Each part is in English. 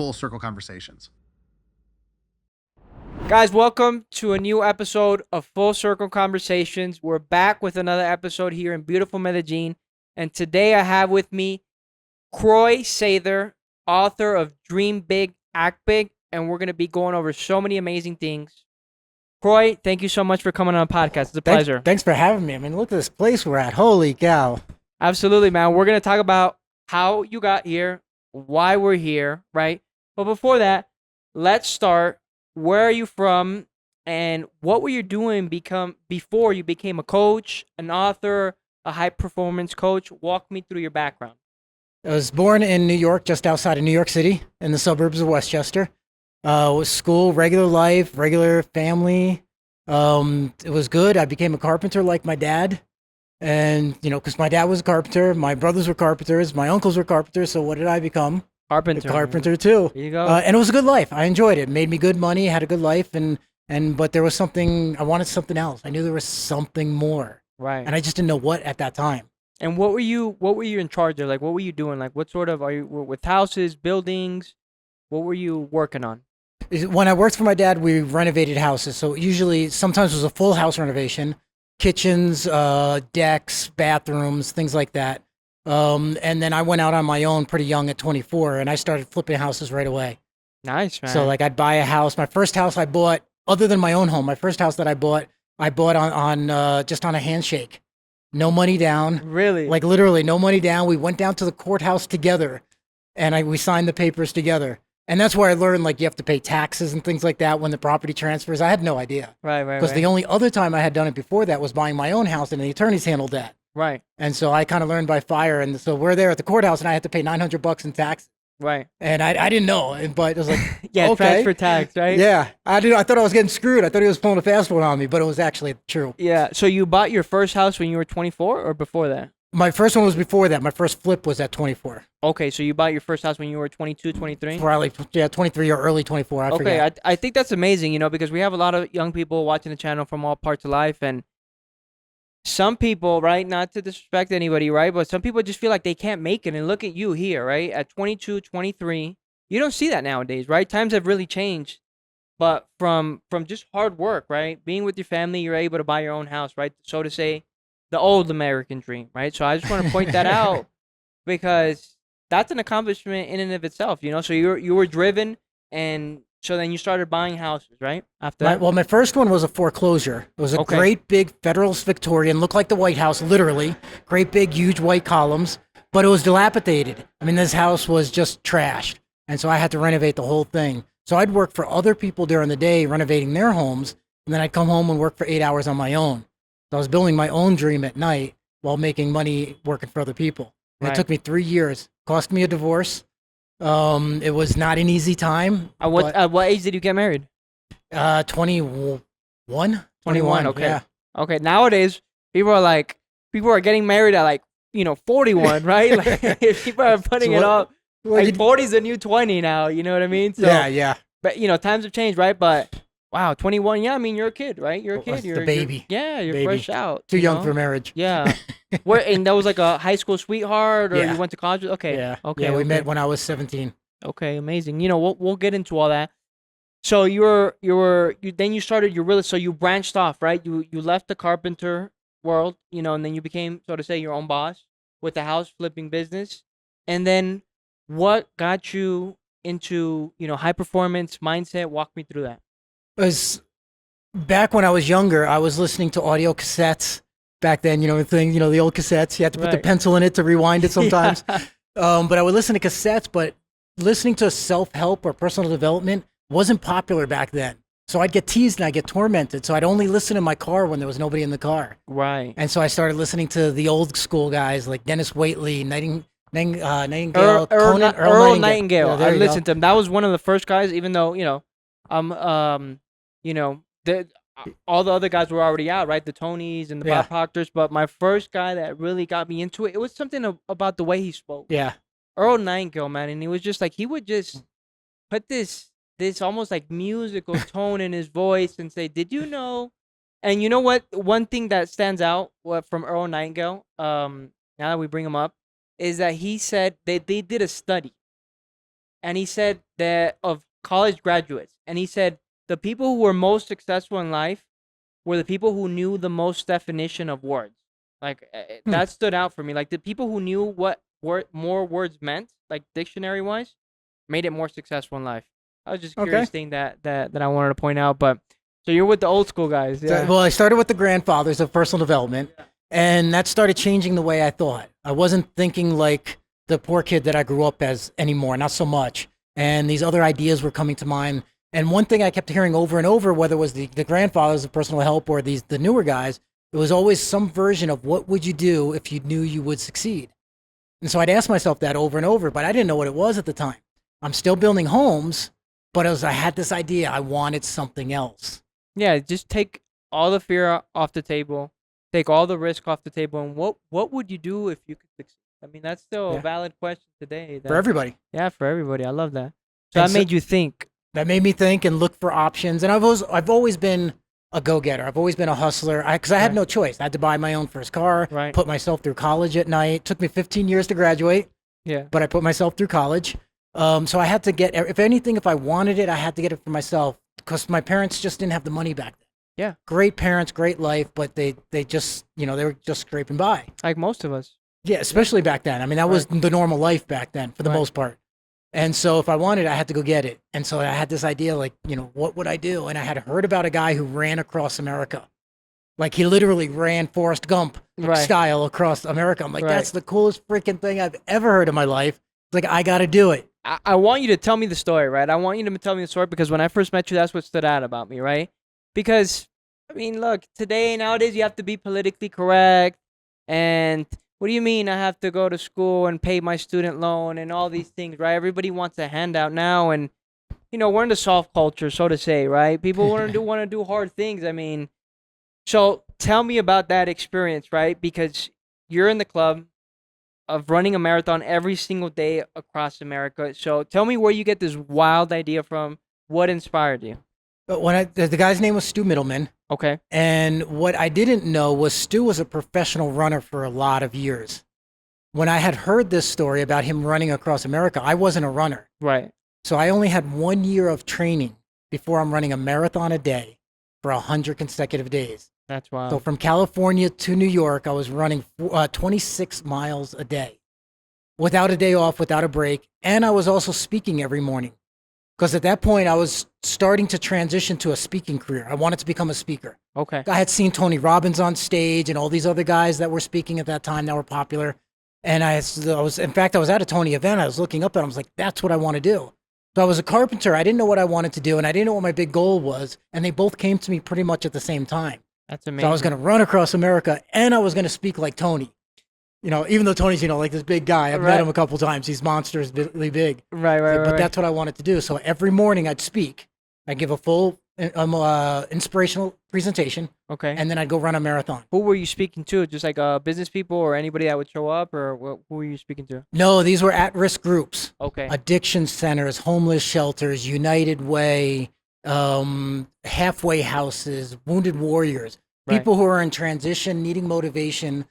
Full Circle Conversations. Guys, welcome to a new episode of Full Circle Conversations. We're back with another episode here in beautiful Medellin. And today I have with me Croix Saither, author of Dream Big, Act Big. And we're going to be going over so many amazing things. Croix, thank you so much for coming on the podcast. It's a pleasure. Thanks for having me. I mean, look at this place we're at. Holy cow. Absolutely, man. We're going to talk about how you got here, why we're here, right? But before that, let's start. Where are you from, and what were you doing before you became a coach, an author, a high-performance coach? Walk me through your background. I was born in New York, just outside of New York City, in the suburbs of Westchester. Was school, regular life, regular family. It was good. I became a carpenter like my dad. And, because my dad was a carpenter, my brothers were carpenters, my uncles were carpenters, so what did I become? Carpenter. A carpenter too. There you go. And it was a good life. I enjoyed it. It made me good money, had a good life, but there was something, I wanted something else. I knew there was something more. Right. And I just didn't know what at that time. And what were you in charge of? Like, what were you doing? Like, what sort of, are you with houses, buildings? What were you working on? When I worked for my dad, we renovated houses. So usually, sometimes it was a full house renovation, kitchens, decks, bathrooms, things like that. And then I went out on my own pretty young at 24, and I started flipping houses right away. Nice, man. So like I'd buy a house. My first house I bought, other than my own home, my first house that I bought on just on a handshake. No money down. Really? Like literally no money down. We went down to the courthouse together, and we signed the papers together. And that's where I learned, like, you have to pay taxes and things like that when the property transfers. I had no idea. Right. Because the only other time I had done it before that was buying my own house, and the attorneys handled that. Right. And so I kind of learned by fire. And so we're there at the courthouse, and I had to pay $900 in tax. Right. And I didn't know, but it was like, yeah, okay. transfer tax, right? Yeah. I thought I was getting screwed. I thought he was pulling a fast one on me, but it was actually true. Yeah. So you bought your first house when you were 24 or before that? My first one was before that. My first flip was at 24. Okay, so you bought your first house when you were 22, 23? Probably, 23 or early 24. I forget. I think that's amazing, because we have a lot of young people watching the channel from all parts of life, and some people, right, not to disrespect anybody, right, but some people just feel like they can't make it, and look at you here, right, at 22, 23. You don't see that nowadays, right? Times have really changed, but from just hard work, right, being with your family, you're able to buy your own house, right, so to say, the old American dream, right? So I just want to point that out because that's an accomplishment in and of itself, So you were driven, and so then you started buying houses, right? After that? Well, my first one was a foreclosure. It was a great big Federalist Victorian, looked like the White House, literally. Great big, huge white columns, but it was dilapidated. I mean, this house was just trashed, and so I had to renovate the whole thing. So I'd work for other people during the day renovating their homes, and then I'd come home and work for 8 hours on my own. So I was building my own dream at night while making money working for other people. And It took me 3 years. Cost me a divorce. It was not an easy time. At what age did you get married? 21. 21, okay. Yeah. Okay, nowadays, people are getting married at 41, right? Like, people are putting it up. Like, 40 is the new 20 now, you know what I mean? So, yeah. But, times have changed, right? But, wow, 21, yeah, I mean, you're a kid, right? You're a kid. You're the baby. You're baby. fresh out. Too young for marriage. Yeah. And that was like a high school sweetheart, or you went to college? Okay. Yeah. Okay. Yeah, we met when I was 17. Okay, amazing. We'll get into all that. So then you started your real, so you branched off, right? You left the carpenter world, and then you became, so to say, your own boss with the house flipping business. And then what got you into, high performance mindset? Walk me through that. Was back when I was younger, I was listening to audio cassettes back then, the old cassettes. You had to put the pencil in it to rewind it sometimes. But I would listen to cassettes, but listening to self-help or personal development wasn't popular back then. So I'd get teased and I'd get tormented. So I'd only listen in my car when there was nobody in the car. Right. And so I started listening to the old school guys like Dennis Waitley, Nightingale, Earl Nightingale. Yeah, I listened to him. That was one of the first guys, even though, all the other guys were already out, right? The Tonys and the Bob Proctors. But my first guy that really got me into it, it was something about the way he spoke. Yeah. Earl Nightingale, man. And he was just like, he would just put this almost like musical tone in his voice and say, did you know? And you know what? One thing that stands out from Earl Nightingale, now that we bring him up, is that he said they did a study. and he said that of college graduates, and he said the people who were most successful in life were the people who knew the most definition of words. Like Hmm. that stood out for me. Like the people who knew what more words meant, like dictionary wise, made it more successful in life. I was just Okay. curious thing that I wanted to point out. But so you're with the old school guys, So, yeah. well, I started with the grandfathers of personal development, and that started changing the way I thought. I wasn't thinking like the poor kid that I grew up as anymore, not so much. And these other ideas were coming to mind. And one thing I kept hearing over and over, whether it was the grandfathers of personal help or the newer guys, it was always some version of what would you do if you knew you would succeed. And so I'd ask myself that over and over, but I didn't know what it was at the time. I'm still building homes, but I had this idea. I wanted something else. Yeah, just take all the fear off the table, take all the risk off the table, and what would you do if you could succeed? I mean, that's still a Yeah. valid question today. For everybody. Yeah, for everybody. I love that. So And that made you think. that made me think and look for options. And I've always been a go-getter. I've always been a hustler because I had Right. no choice. I had to buy my own first car, Right. put myself through college at night. It took me 15 years to graduate, Yeah. but I put myself through college. So I had to get, if anything, if I wanted it, I had to get it for myself because my parents just didn't have the money back then. Yeah. Great parents, great life, but they just, they were just scraping by. Like most of us. Yeah, especially back then. I mean, that was the normal life back then for the Right. most part. And so if I wanted, I had to go get it. And so I had this idea, like, what would I do? And I had heard about a guy who ran across America. Like he literally ran Forrest Gump Right. style across America. I'm like, Right. that's the coolest freaking thing I've ever heard in my life. It's like, I got to do it. I want you to tell me the story, right? I want you to tell me the story because when I first met you, that's what stood out about me, right? Because, I mean, look, nowadays, you have to be politically correct. And what do you mean I have to go to school and pay my student loan and all these things, right? Everybody wants a handout now. And, we're in the soft culture, so to say, right? People want to do hard things. I mean, so tell me about that experience, right? Because you're in the club of running a marathon every single day across America. So tell me where you get this wild idea from. What inspired you? But the guy's name was Stu Middleman. Okay. And what I didn't know was Stu was a professional runner for a lot of years. When I had heard this story about him running across America, I wasn't a runner. Right. So I only had 1 year of training before I'm running a marathon a day for 100 consecutive days. That's wild. So from California to New York, I was running 26 miles a day without a day off, without a break. And I was also speaking every morning because at that point I was starting to transition to a speaking career. I wanted to become a speaker. Okay. I had seen Tony Robbins on stage and all these other guys that were speaking at that time that were popular. And I was at a Tony event. I was looking up and I was like, that's what I want to do. So I was a carpenter. I didn't know what I wanted to do and I didn't know what my big goal was. And they both came to me pretty much at the same time. That's amazing. So I was going to run across America and I was going to speak like Tony. Even though Tony's, like this big guy. I've met him a couple times. He's monstrously big. Right. But that's what I wanted to do. So every morning I'd speak. I'd give a full inspirational presentation. Okay. And then I'd go run a marathon. Who were you speaking to? Just like business people or anybody that would show up, or who were you speaking to? No, these were at-risk groups. Okay. Addiction centers, homeless shelters, United Way, halfway houses, wounded warriors, people who are in transition, needing motivation,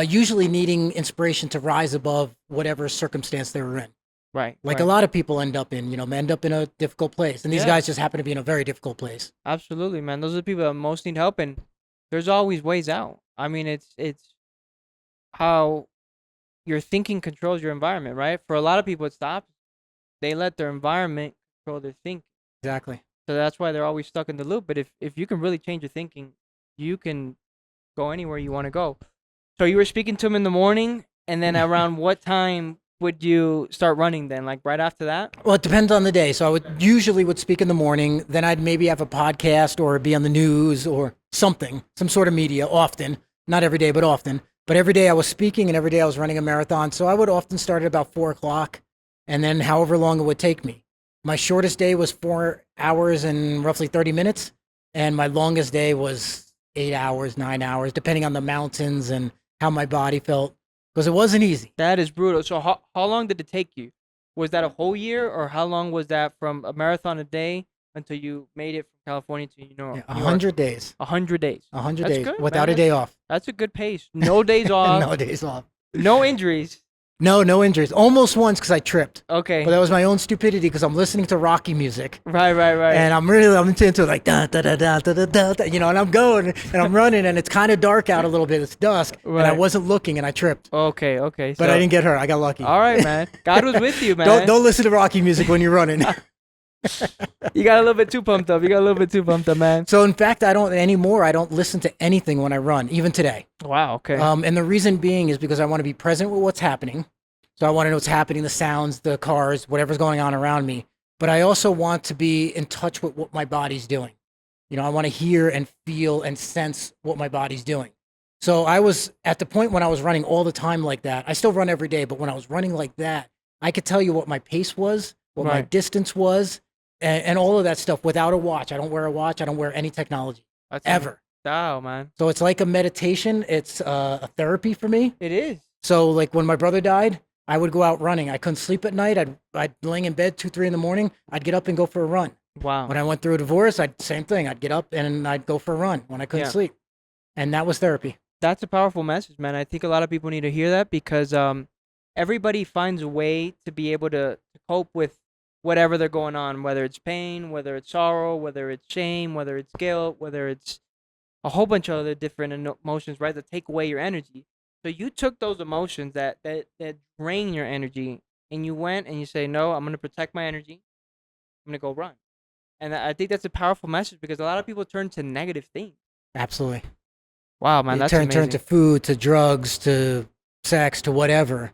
usually needing inspiration to rise above whatever circumstance they were in. Right. Like a lot of people end up in a difficult place. And these guys just happen to be in a very difficult place. Absolutely, man. Those are the people that most need help, and there's always ways out. I mean, it's how your thinking controls your environment, right? For a lot of people, it stops. They let their environment control their thinking. Exactly. So that's why they're always stuck in the loop. But if you can really change your thinking, you can go anywhere you want to go. So you were speaking to him in the morning, and then around what time would you start running then? Like right after that? Well, it depends on the day. So I would speak in the morning. Then I'd maybe have a podcast or be on the news or something, some sort of media often. Not every day, but often. But every day I was speaking and every day I was running a marathon. So I would often start at about 4 o'clock and then however long it would take me. My shortest day was 4 hours and roughly 30 minutes. And my longest day was 8 hours, 9 hours, depending on the mountains and how my body felt. Because it wasn't easy. That is brutal. So how long did it take you? Was that a whole year, or how long was that from a marathon a day until you made it from California to New York? 100 days. 100 days. 100 That's days good, without man. a day off. That's a good pace. No days off. No days off. No injuries. No, no injuries. Almost once because I tripped. Okay. But that was my own stupidity because I'm listening to Rocky music. Right. And I'm into it like da da da da da da da, and I'm going and I'm running and it's kind of dark out a little bit. It's dusk and I wasn't looking and I tripped. Okay. But I didn't get hurt. I got lucky. All right, man. God was with you, man. Don't listen to Rocky music when you're running. You got a little bit too pumped up. Man. So in fact, I don't listen to anything when I run, even today. Wow. Okay. And the reason being is because I want to be present with what's happening. So I want to know what's happening, the sounds, the cars, whatever's going on around me. But I also want to be in touch with what my body's doing. I want to hear and feel and sense what my body's doing. So I was at the point when I was running all the time like that. I still run every day, but when I was running like that, I could tell you what my pace was, what my distance was, and all of that stuff without a watch. I don't wear a watch. I don't wear any technology ever. Wow, man. So it's like a meditation. It's a therapy for me. It is. So like when my brother died, I would go out running. I couldn't sleep at night. I'd laying in bed 2, 3 in the morning. I'd get up and go for a run. Wow. When I went through a divorce, same thing. I'd get up and I'd go for a run when I couldn't sleep. And that was therapy. That's a powerful message, man. I think a lot of people need to hear that because everybody finds a way to be able to cope with whatever they're going on, whether it's pain, whether it's sorrow, whether it's shame, whether it's guilt, whether it's a whole bunch of other different emotions, right, that take away your energy. So you took those emotions that drain your energy and you went and you say, no, I'm going to protect my energy. I'm going to go run. And I think that's a powerful message because a lot of people turn to negative things. Absolutely. Wow, man, that's amazing. Turn to food, to drugs, to sex, to whatever.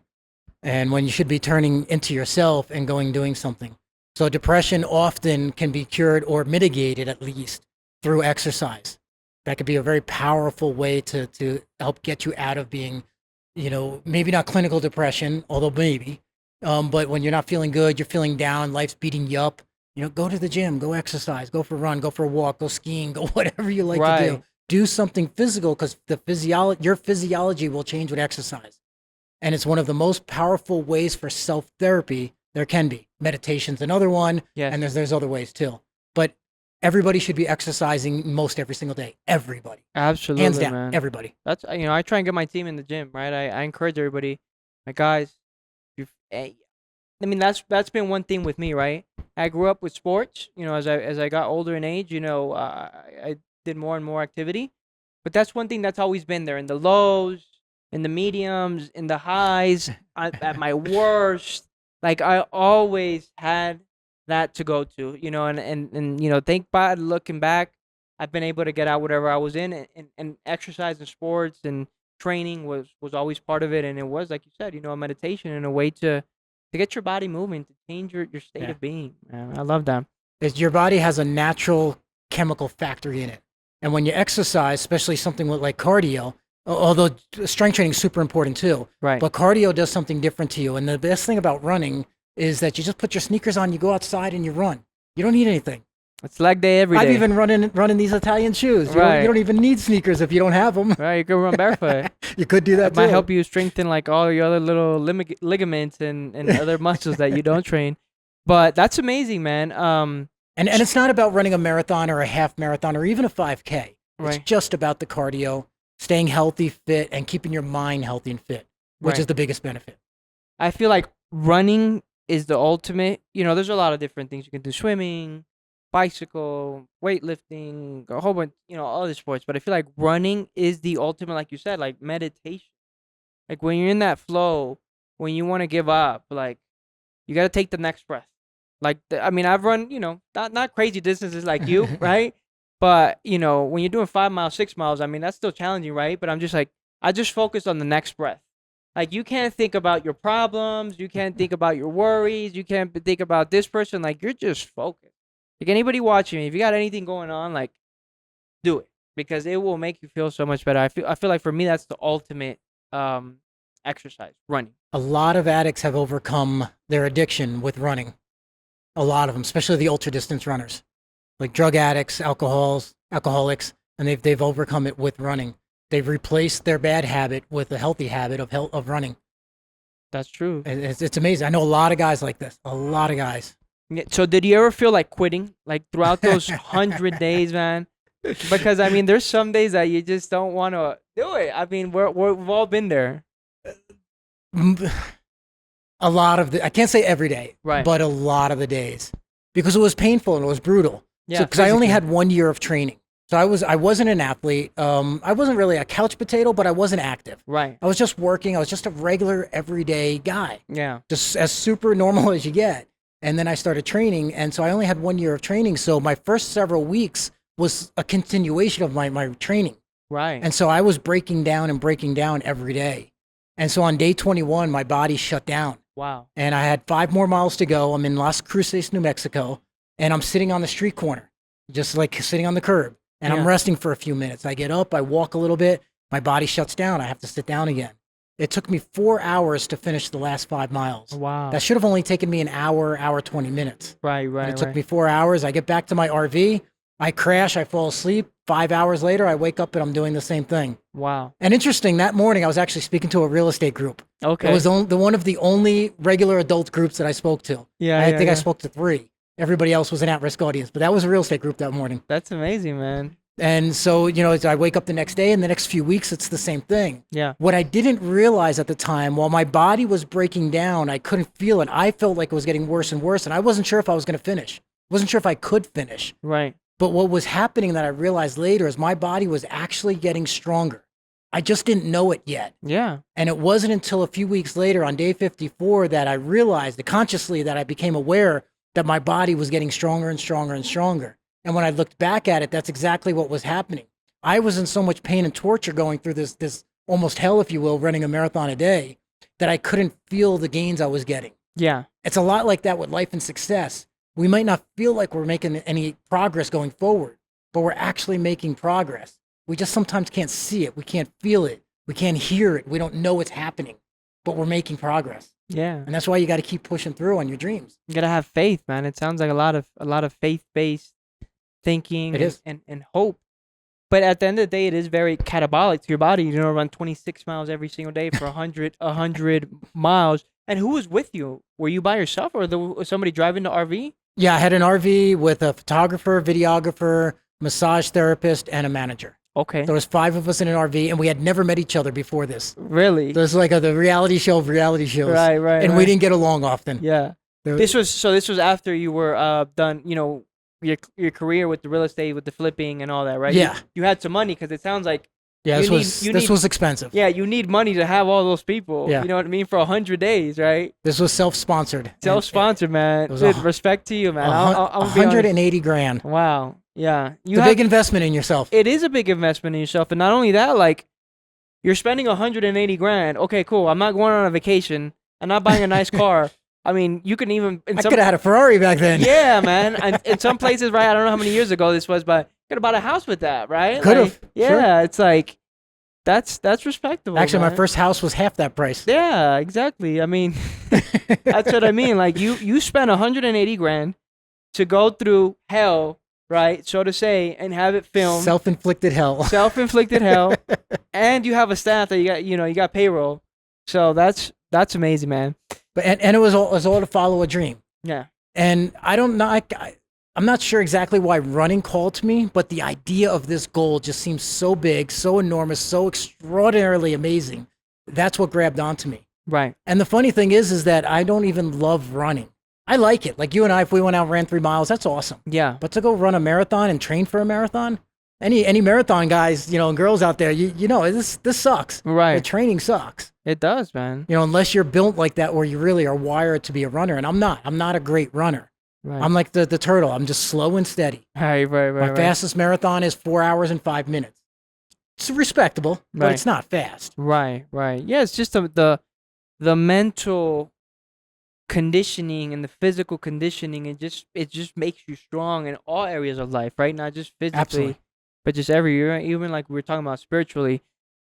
And when you should be turning into yourself and doing something. So depression often can be cured or mitigated at least through exercise. That could be a very powerful way to help get you out of being, maybe not clinical depression, although maybe, but when you're not feeling good, you're feeling down, life's beating you up, go to the gym, go exercise, go for a run, go for a walk, go skiing, go whatever you like to do. Do something physical because your physiology will change with exercise. And it's one of the most powerful ways for self-therapy there can be. Meditation's another one, and there's other ways too. But everybody should be exercising most every single day. Everybody. Absolutely, hands down, man. everybody. That's I try and get my team in the gym, right? I encourage everybody, my guys. That's been one thing with me, right? I grew up with sports. As I got older in age, I did more and more activity. But that's one thing that's always been there in the lows, in the mediums, in the highs, at my worst. Like I always had that to go to, and thank God, looking back, I've been able to get out whatever I was in, and exercise and sports and training was always part of it, and it was, like you said, a meditation and a way to get your body moving, to change your state of being, man. I love that. Your body has a natural chemical factory in it, and when you exercise, especially something like cardio, although strength training is super important too, right? But cardio does something different to you, and the best thing about running is that you just put your sneakers on, you go outside and you run. You don't need anything. It's leg day every day. I've even running these Italian shoes. You don't even need sneakers if you don't have them. Right, you can run barefoot. You could do that it too. Might help you strengthen like all your other little ligaments and other muscles that you don't train. But that's amazing, man. And it's not about running a marathon or a half marathon or even a 5K. It's just about the cardio, staying healthy, fit, and keeping your mind healthy and fit, which is the biggest benefit. I feel like running is the ultimate. There's a lot of different things you can do: swimming, bicycle, weightlifting, a whole bunch, other sports. But I feel like running is the ultimate, like you said, like meditation. Like when you're in that flow, when you want to give up, like you got to take the next breath. Like, I've run, not crazy distances like you, right? But, when you're doing 5 miles, 6 miles, that's still challenging, right? But I'm just like, I just focus on the next breath. Like, you can't think about your problems. You can't think about your worries. You can't think about this person. Like, you're just focused. Like, anybody watching me, if you got anything going on, like, do it. Because it will make you feel so much better. I feel like for me, that's the ultimate exercise, running. A lot of addicts have overcome their addiction with running. A lot of them, especially the ultra-distance runners. Like drug addicts, alcoholics, and they've overcome it with running. They've replaced their bad habit with a healthy habit of running. That's true. It's amazing. I know a lot of guys like this. A lot of guys. So did you ever feel like quitting? Like throughout those 100 days, man? Because there's some days that you just don't want to do it. We've all been there. A lot of I can't say every day, Right. but a lot of the days, because it was painful and it was brutal. Yeah, Because I only physically. had 1 year of training. So I wasn't an athlete. I wasn't really a couch potato, but I wasn't active. Right. I was just working. I was just a regular everyday guy, Yeah. just as super normal as you get. And then I started training, and so I only had 1 year of training. So my first several weeks was a continuation of my training. Right. And so I was breaking down and breaking down every day. And so on day 21, my body shut down. Wow. And I had 5 more miles to go. I'm in Las Cruces, New Mexico, and I'm sitting on the street corner, just like sitting on the curb. And I'm Yeah. resting for a few minutes. I get up, I walk a little bit, my body shuts down. I have to sit down again. It took me 4 hours to finish the last 5 miles. Wow. That should have only taken me an hour 20 minutes. Right. And Right. it took Right. me 4 hours. I get back to my RV, I crash, I fall asleep. 5 hours later, I wake up and I'm doing the same thing. Wow. And interesting, that morning I was actually speaking to a real estate group. Okay. It was the one of the only regular adult groups that I spoke to. Yeah. I yeah, think I yeah. spoke to 3. Everybody else was an at-risk audience, but that was a real estate group that morning. That's amazing, man. And so, I wake up the next day, and the next few weeks, it's the same thing. Yeah. What I didn't realize at the time, while my body was breaking down, I couldn't feel it. I felt like it was getting worse and worse, and I wasn't sure if I was going to finish. Wasn't sure if I could finish. Right. But what was happening that I realized later is my body was actually getting stronger. I just didn't know it yet. Yeah. And it wasn't until a few weeks later on day 54 that I realized consciously that I became aware that my body was getting stronger and stronger and stronger. And when I looked back at it, that's exactly what was happening. I was in so much pain and torture going through this almost hell, if you will, running a marathon a day, that I couldn't feel the gains I was getting. Yeah. It's a lot like that with life and success. We might not feel like we're making any progress going forward, but we're actually making progress. We just sometimes can't see it. We can't feel it. We can't hear it. We don't know it's happening, but we're making progress. Yeah. And that's why you got to keep pushing through on your dreams. You gotta have faith, man. It sounds like a lot of faith-based thinking It is. and hope. But at the end of the day, it is very catabolic to your body. You run 26 miles every single day for 100 miles. And who was with you? Were you by yourself, or was somebody driving the RV? Yeah, I had an RV with a photographer, videographer, massage therapist, and a manager. Okay. There was 5 of us in an RV, and we had never met each other before this. Really? So it's like the reality show of reality shows. Right. And we didn't get along often. Yeah. This was after you were done, your career with the real estate, with the flipping and all that, right? Yeah. You had some money, because it sounds like Yeah, you this was expensive. yeah, you need money to have all those people. Yeah. You know what I mean? For 100 days, right? This was self-sponsored. Self-sponsored, man. it was Dude, respect to you, man. I'm gonna be honest. 180 grand. Wow. Yeah. It's a big investment in yourself. It is a big investment in yourself, and not only that, like, you're spending 180 grand. Okay, cool. I'm not going on a vacation. I'm not buying a nice car. I mean, you can even I could have had a Ferrari back then. Yeah, man. And in some places, right? I don't know how many years ago this was, but you could have bought a house with that, right? Could have. Like, yeah, It's like that's respectable. Actually, man. my first house was half that price. Yeah, exactly. I mean, that's what I mean. Like you spent 180 grand to go through hell, right? So to say, and have it filmed. Self-inflicted hell. Self-inflicted hell, and you have a staff that you got payroll. So that's amazing, man. But and it was all to follow a dream. Yeah. And I don't know. I'm not sure exactly why running called to me, but the idea of this goal just seems so big, so enormous, so extraordinarily amazing. That's what grabbed onto me. Right. And the funny thing is that I don't even love running. I like it. Like you and I, if we went out and ran 3 miles, that's awesome. Yeah. But to go run a marathon and train for a marathon, any marathon guys, and girls out there, this sucks. Right. The training sucks. It does, man. Unless you're built like that where you really are wired to be a runner. And I'm not. I'm not a great runner. Right. I'm like the turtle. I'm just slow and steady. Right. My fastest marathon is 4 hours and 5 minutes. It's respectable, but it's not fast. Right. Yeah, it's just the mental conditioning and the physical conditioning. It just makes you strong in all areas of life, right? Not just physically, Absolutely. but just everywhere. Even like we were talking about spiritually.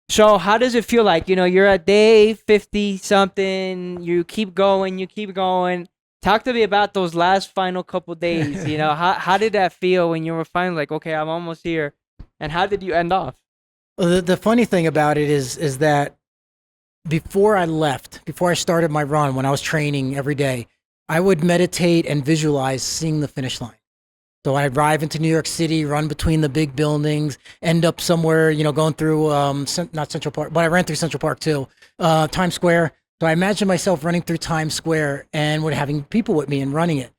So how does it feel like, you're at day 50 something, you keep going. Talk to me about those last final couple days. How did that feel when you were finally like, okay, I'm almost here? And how did you end off? Well, the funny thing about it is that before I started my run, when I was training every day, I would meditate and visualize seeing the finish line. So I'd arrive into New York City, run between the big buildings, end up somewhere, going through, not Central Park, but I ran through Central Park too, Times Square, So I imagine myself running through Times Square and would having people with me and running it.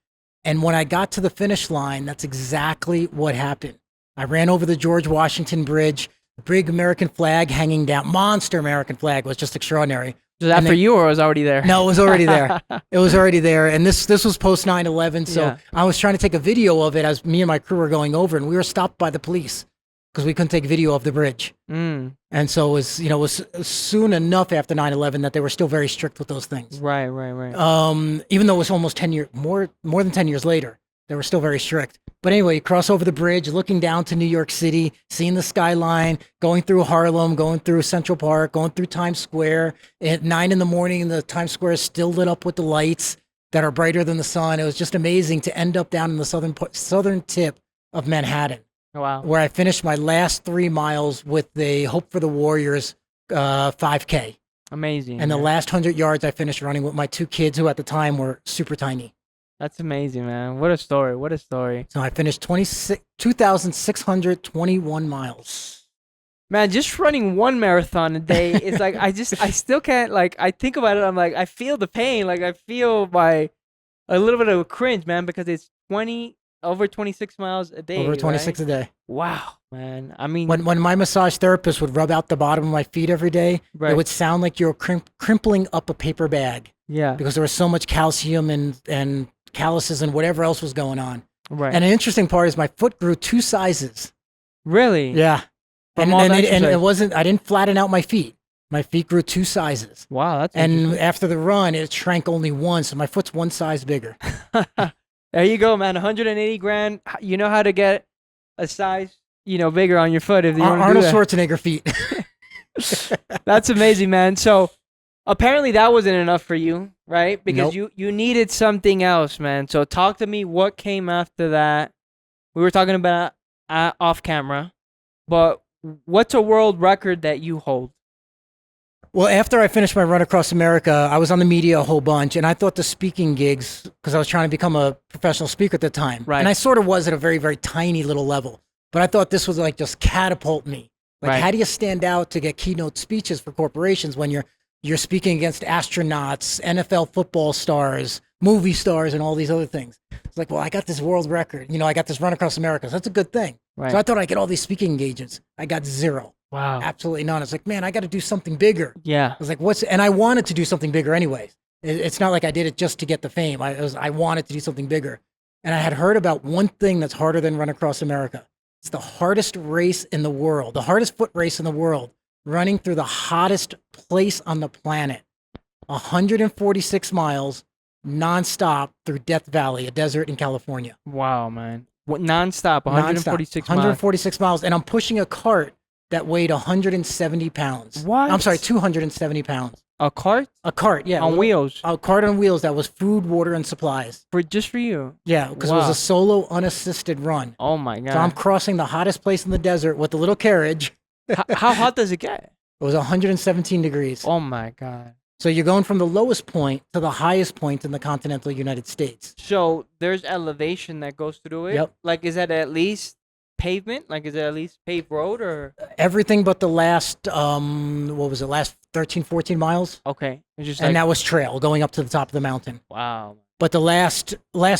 And when I got to the finish line, that's exactly what happened. I ran over the George Washington Bridge, the big American flag hanging down, monster American flag was just extraordinary. Was that for you or was it already there? No, it was already there. It was already there. And this was post 9/11. So Yeah. I was trying to take a video of it as me and my crew were going over, and we were stopped by the police because we couldn't take video of the bridge. Mm. And so it was, it was soon enough after 9/11 that they were still very strict with those things. Right, right, right. Even though it was almost 10 years, more than 10 years later, they were still very strict. But anyway, you cross over the bridge, looking down to New York City, seeing the skyline, going through Harlem, going through Central Park, going through Times Square. At 9 in the morning, the Times Square is still lit up with the lights that are brighter than the sun. It was just amazing to end up down in the southern tip of Manhattan, Wow. where I finished my last 3 miles with the Hope for the Warriors 5K. Amazing. And the man. last 100 yards I finished running with my 2 kids who at the time were super tiny. That's amazing, man. What a story. What a story. So I finished 2,621 miles. Man, just running one marathon a day is like, I still can't, like, I think about it, I'm like, I feel the pain. Like, I feel a little bit of a cringe, man, because it's over 26 miles a day. Over 26 right? a day. Wow, man. I mean, When my massage therapist would rub out the bottom of my feet every day, right. it would sound like you were crimpling up a paper bag Yeah. because there was so much calcium and calluses and whatever else was going on. Right. And an interesting part is my foot grew 2 sizes. Really? Yeah. From And, all and, the it, and it exercise? wasn't, I didn't flatten out my feet. My feet grew 2 sizes. Wow, that's And interesting. after the run, it shrank only 1. So my foot's 1 size bigger. There you go, man. 180 grand. You know how to get a size, bigger on your foot if you want to do Arnold that. Schwarzenegger feet. That's amazing, man. So apparently that wasn't enough for you, right? Because Nope. you needed something else, man. So talk to me. What came after that? We were talking about off camera, but what's a world record that you hold? Well, after I finished my run across America, I was on the media a whole bunch, and I thought the speaking gigs, because I was trying to become a professional speaker at the time, Right. and I sort of was at a very, very tiny little level, but I thought this was like just catapult me. Like, Right. how do you stand out to get keynote speeches for corporations when you're speaking against astronauts, NFL football stars, movie stars, and all these other things? It's like, well, I got this world record. I got this run across America, so that's a good thing. Right. So I thought I'd get all these speaking engagements. I got 0. Wow. Absolutely none. It's like, man, I got to do something bigger. Yeah. I was like, and I wanted to do something bigger anyways. It's not like I did it just to get the fame. I wanted to do something bigger. And I had heard about one thing that's harder than run across America. It's the hardest race in the world, the hardest foot race in the world, running through the hottest place on the planet. 146 miles nonstop through Death Valley, a desert in California. Wow, man. Nonstop, 146 miles. 146 miles. And I'm pushing a cart that weighed 170 pounds. What? I'm sorry, 270 pounds. A cart? A cart, yeah. On wheels? A cart on wheels that was food, water, and supplies. Just for you? Yeah, because it was Wow. a solo, unassisted run. Oh, my God. So I'm crossing the hottest place in the desert with a little carriage. How hot does it get? It was 117 degrees. Oh, my God. So you're going from the lowest point to the highest point in the continental United States. So there's elevation that goes through it? Yep. Like, is that at least pavement? Like, is it at least paved road or? Everything but the last, last 13, 14 miles? Okay. It's just And like, that was trail going up to the top of the mountain. wow. But the last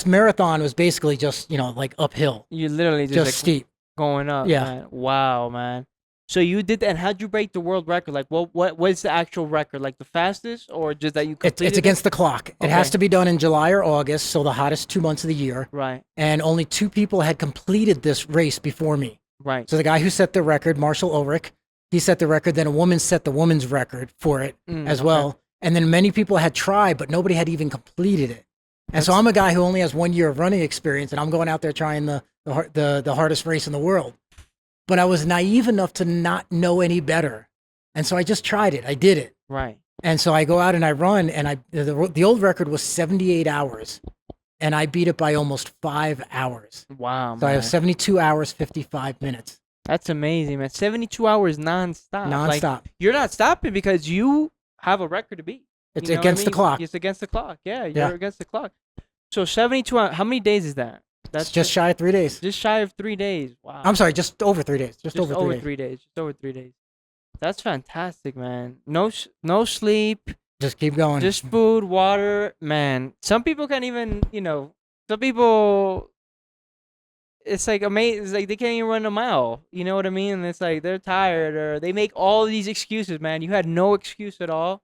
marathon was basically just, like uphill, You literally just just like steep. going up. Yeah. Man. Wow, man. So you did that, and how'd you break the world record? Like, what's the actual record? Like the fastest, or just that you completed It's against the clock. It Okay. has to be done in July or August, so the hottest 2 months of the year. Right, And only 2 people had completed this race before me. right. So the guy who set the record, Marshall Ulrich, he set the record. Then a woman set the woman's record for it as Okay. well. And then many people had tried, but nobody had even completed it. And so I'm a guy who only has 1 year of running experience, and I'm going out there trying the hardest race in the world. But I was naive enough to not know any better. And so I just tried it. I did it. Right. And so I go out and I run, and the old record was 78 hours, and I beat it by almost 5 hours. Wow, So I man. have 72 hours, 55 minutes. That's amazing, man. 72 hours nonstop. Like, Nonstop. you're not stopping because you have a record to beat. It's You know what I against the mean? clock. It's against the clock. Yeah, you're Yeah. against the clock. So 72 hours. How many days is that? It's just shy of 3 days. just shy of 3 days. Wow. I'm sorry, just over 3 days. Just over 3 days. 3 days. Just over 3 days. That's fantastic, man. No sleep. Just keep going. Just food, water, man. Some people can't even, some people, it's like amazing. It's like they can't even run a mile. You know what I mean? And it's like they're tired or they make all these excuses, man. You had no excuse at all.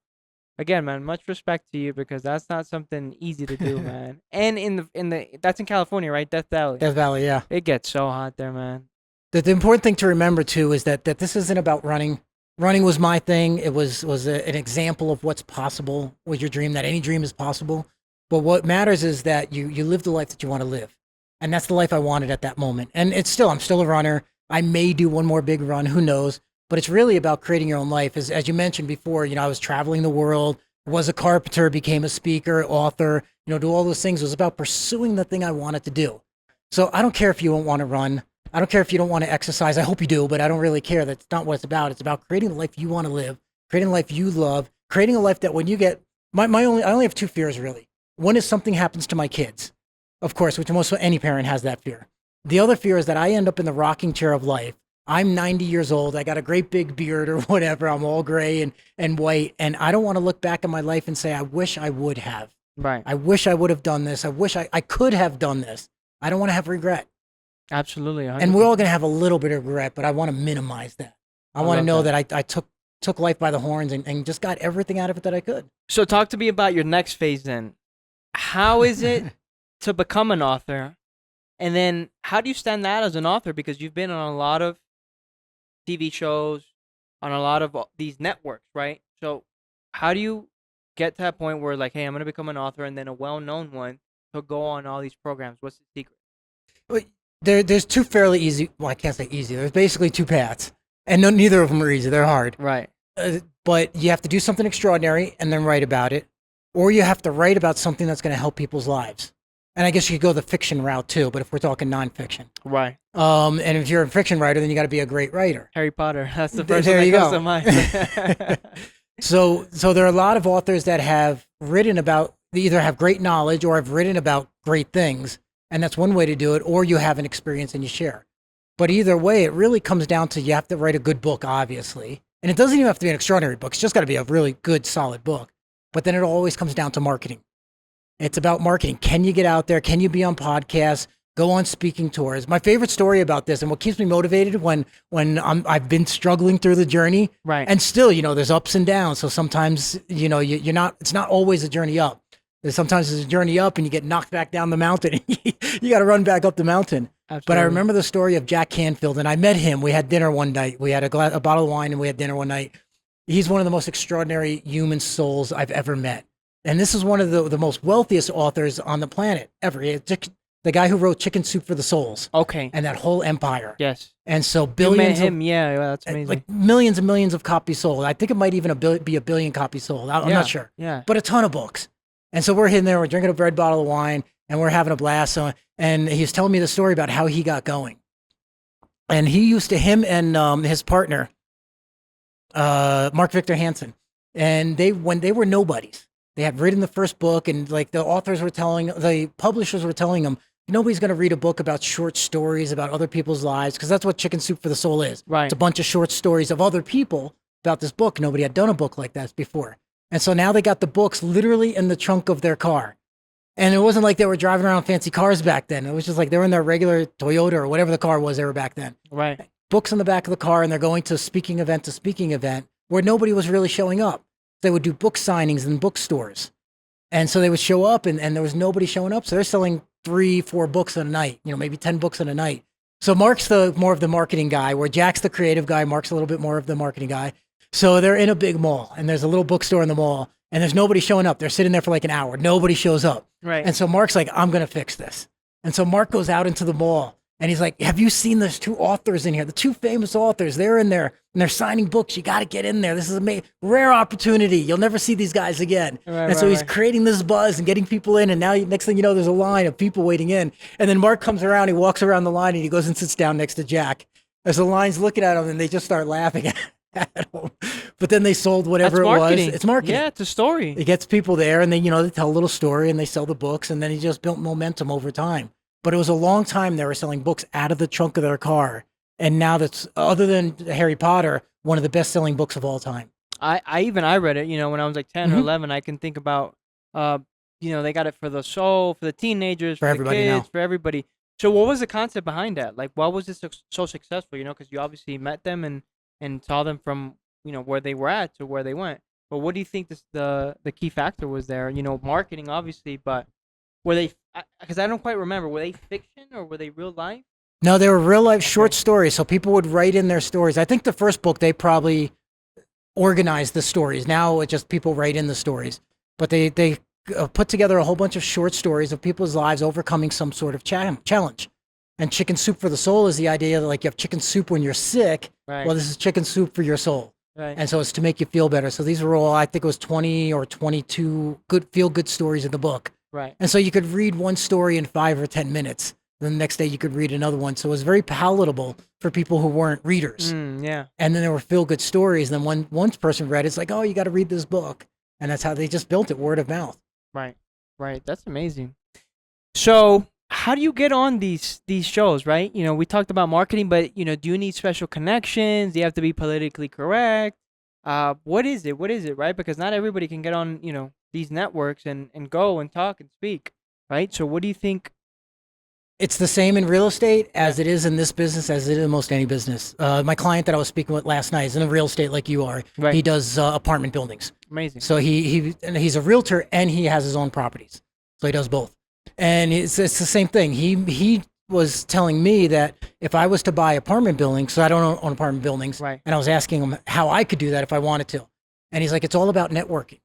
Again, man, much respect to you because that's not something easy to do, man. And in the that's in California, right? Death Valley. Death Valley, yeah. It gets so hot there, man. The important thing to remember too is that this isn't about running. Running was my thing. It was an example of what's possible with your dream. That any dream is possible. But what matters is that you live the life that you want to live, and that's the life I wanted at that moment. And I'm still a runner. I may do one more big run. Who knows? But it's really about creating your own life. As you mentioned before, I was traveling the world, was a carpenter, became a speaker, author. Do all those things. It was about pursuing the thing I wanted to do. So I don't care if you don't want to run. I don't care if you don't want to exercise. I hope you do, but I don't really care. That's not what it's about. It's about creating the life you want to live, creating a life you love, creating a life that when you get I only have two fears really. One is something happens to my kids, of course, which most any parent has that fear. The other fear is that I end up in the rocking chair of life. I'm 90 years old. I got a great big beard or whatever. I'm all gray and white. And I don't want to look back at my life and say, I wish I would have. Right. I wish I would have done this. I wish I could have done this. I don't want to have regret. Absolutely. 100%. And we're all going to have a little bit of regret, but I want to minimize that. I want to know that I took life by the horns and just got everything out of it that I could. So talk to me about your next phase then. How is it to become an author? And then how do you stand out as an author? Because you've been on a lot of TV shows, on a lot of these networks, right? So how do you get to that point where like, hey, I'm going to become an author and then a well-known one to go on all these programs? What's the secret? There's two fairly easy, well, I can't say easy. There's basically two paths. And neither of them are easy. They're hard. Right. But you have to do something extraordinary and then write about it. Or you have to write about something that's going to help people's lives. And I guess you could go the fiction route too, but if we're talking nonfiction. Right. And if you're a fiction writer, then you got to be a great writer. Harry Potter. That's the first there one you that comes go. to mind. So there are a lot of authors that have written about, they either have great knowledge or have written about great things. And that's one way to do it, or you have an experience and you share. But either way, it really comes down to you have to write a good book, obviously. And it doesn't even have to be an extraordinary book. It's just got to be a really good, solid book. But then it always comes down to marketing. It's about marketing. Can you get out there? Can you be on podcasts? Go on speaking tours? My favorite story about this and what keeps me motivated when I've been struggling through the journey. Right. And still, there's ups and downs. So sometimes, you're not, it's not always a journey up. Sometimes it's a journey up and you get knocked back down the mountain. You got to run back up the mountain. Absolutely. But I remember the story of Jack Canfield, and I met him. We had dinner one night. We had a bottle of wine and we had dinner one night. He's one of the most extraordinary human souls I've ever met. And this is one of the most wealthiest authors on the planet ever. The guy who wrote Chicken Soup for the Souls. Okay. And that whole empire. Yes. And so billions. You met him, yeah, that's amazing. Like millions and millions of copies sold. I think it might even be a billion copies sold. I'm not sure. Yeah. But a ton of books. And so we're in there, we're drinking a red bottle of wine, and we're having a blast. And he's telling me the story about how he got going. And him and his partner, Mark Victor Hansen, and when they were nobodies, they had written the first book, and like the publishers were telling them, nobody's going to read a book about short stories about other people's lives, because that's what Chicken Soup for the Soul is. Right. It's a bunch of short stories of other people about this book. Nobody had done a book like that before. And so now they got the books literally in the trunk of their car. And it wasn't like they were driving around fancy cars back then. It was just like they were in their regular Toyota or whatever the car was they were back then. Right. Books in the back of the car, and they're going to speaking event where nobody was really showing up. They would do book signings in bookstores. And so they would show up and there was nobody showing up. So they're selling 3-4 books a night, maybe 10 books in a night. So Mark's more of the marketing guy, where Jack's the creative guy. Mark's a little bit more of the marketing guy. So they're in a big mall, and there's a little bookstore in the mall, and there's nobody showing up. They're sitting there for like an hour. Nobody shows up. Right. And so Mark's like, I'm going to fix this. And so Mark goes out into the mall, and he's like, have you seen there's 2 authors in here? The 2 famous authors, they're in there, and they're signing books. You got to get in there. This is a rare opportunity. You'll never see these guys again. And so he's creating this buzz and getting people in, and now next thing you know, there's a line of people waiting in. And then Mark comes around, he walks around the line, and he goes and sits down next to Jack. As the line's looking at him, and they just start laughing at him. But then they sold whatever it was. It's marketing. Yeah, it's a story. It gets people there, and they tell a little story, and they sell the books, and then he just built momentum over time. But it was a long time they were selling books out of the trunk of their car. And now that's, other than Harry Potter, one of the best-selling books of all time. I read it, when I was like 10 or Hmm. 11. I can think about, uh, they got it for the soul, for the teenagers, For for the everybody kids, now. for everybody. So what was the concept behind that? Like, why was this so successful? Because you obviously met them and saw them from, where they were at to where they went. But what do you think the key factor was there? Marketing, obviously, but were they, because I don't quite remember, were they fiction or were they real life? No, they were real life short Okay. stories. So people would write in their stories. I think the first book, they probably organized the stories. Now it's just people write in the stories. But they put together a whole bunch of short stories of people's lives overcoming some sort of challenge. And chicken soup for the soul is the idea that like you have chicken soup when you're sick. Right. Well, this is chicken soup for your soul. Right. And so it's to make you feel better. So these were all, I think it was 20 or 22 feel good stories in the book. Right. And so you could read one story in 5 or 10 minutes. Then the next day you could read another one. So it was very palatable for people who weren't readers. Yeah. And then there were feel good stories. And then one person read it, it's like, oh, you got to read this book. And that's how they just built it, word of mouth. Right. Right. That's amazing. So how do you get on these shows, right? We talked about marketing, but do you need special connections? Do you have to be politically correct? What is it? What is it, right? Because not everybody can get on, these networks and go and talk and speak, right? So what do you think? It's the same in real estate as it is in this business, as it is in most any business. My client that I was speaking with last night is in real estate like you are. Right. He does apartment buildings. Amazing. So he's a realtor and he has his own properties. So he does both. And it's the same thing. He was telling me that if I was to buy apartment buildings, so I don't own apartment buildings, Right. and I was asking him how I could do that if I wanted to. And he's like, it's all about networking.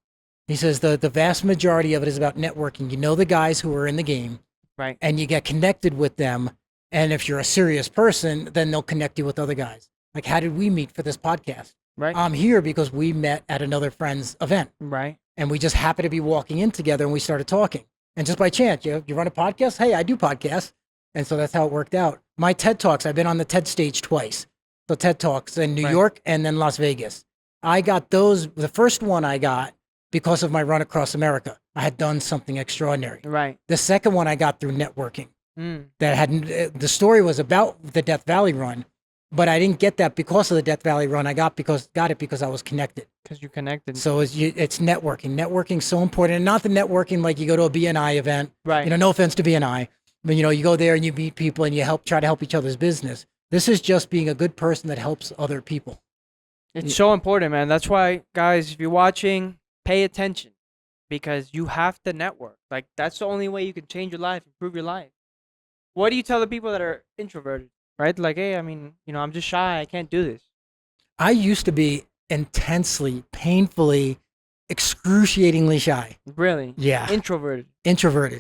He says the vast majority of it is about networking. You know the guys who are in the game. Right. And you get connected with them. And if you're a serious person, then they'll connect you with other guys. Like, how did we meet for this podcast? Right. I'm here because we met at another friend's event. Right. And we just happened to be walking in together and we started talking. And just by chance, you run a podcast? Hey, I do podcasts. And so that's how it worked out. My TED Talks, I've been on the TED stage twice. The TED Talks in New York and then Las Vegas. I got those, the first one I got because of my run across America. I had done something extraordinary. Right. The second one I got through networking. Mm. That had the story was about the Death Valley run, but I didn't get that because of the Death Valley run. I got it because I was connected. Because you connected. So it's networking. Networking's so important, and not the networking like you go to a BNI event. Right. No offense to BNI, but you go there and you meet people and you try to help each other's business. This is just being a good person that helps other people. It's so important, man. That's why, guys, if you're watching, pay attention. Because you have to network. Like, that's the only way you can change your life, improve your life. What do you tell the people that are introverted, right? Like, hey, I'm just shy. I can't do this. I used to be intensely, painfully, excruciatingly shy. Really? Yeah. Introverted.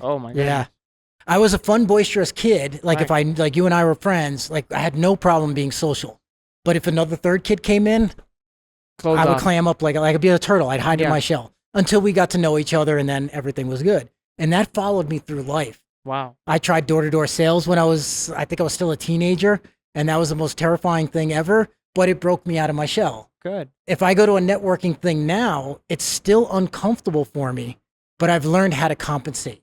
Oh, my God. Yeah. I was a fun, boisterous kid. Like, Right. if you and I were friends, like, I had no problem being social. But if another third kid came in, Closed I would off. clam up like I'd be a turtle. I'd hide in Yeah. my shell until we got to know each other, and then everything was good. And that followed me through life. Wow. I tried door-to-door sales when I think I was still a teenager, and that was the most terrifying thing ever, but it broke me out of my shell. Good. If I go to a networking thing now, it's still uncomfortable for me, but I've learned how to compensate.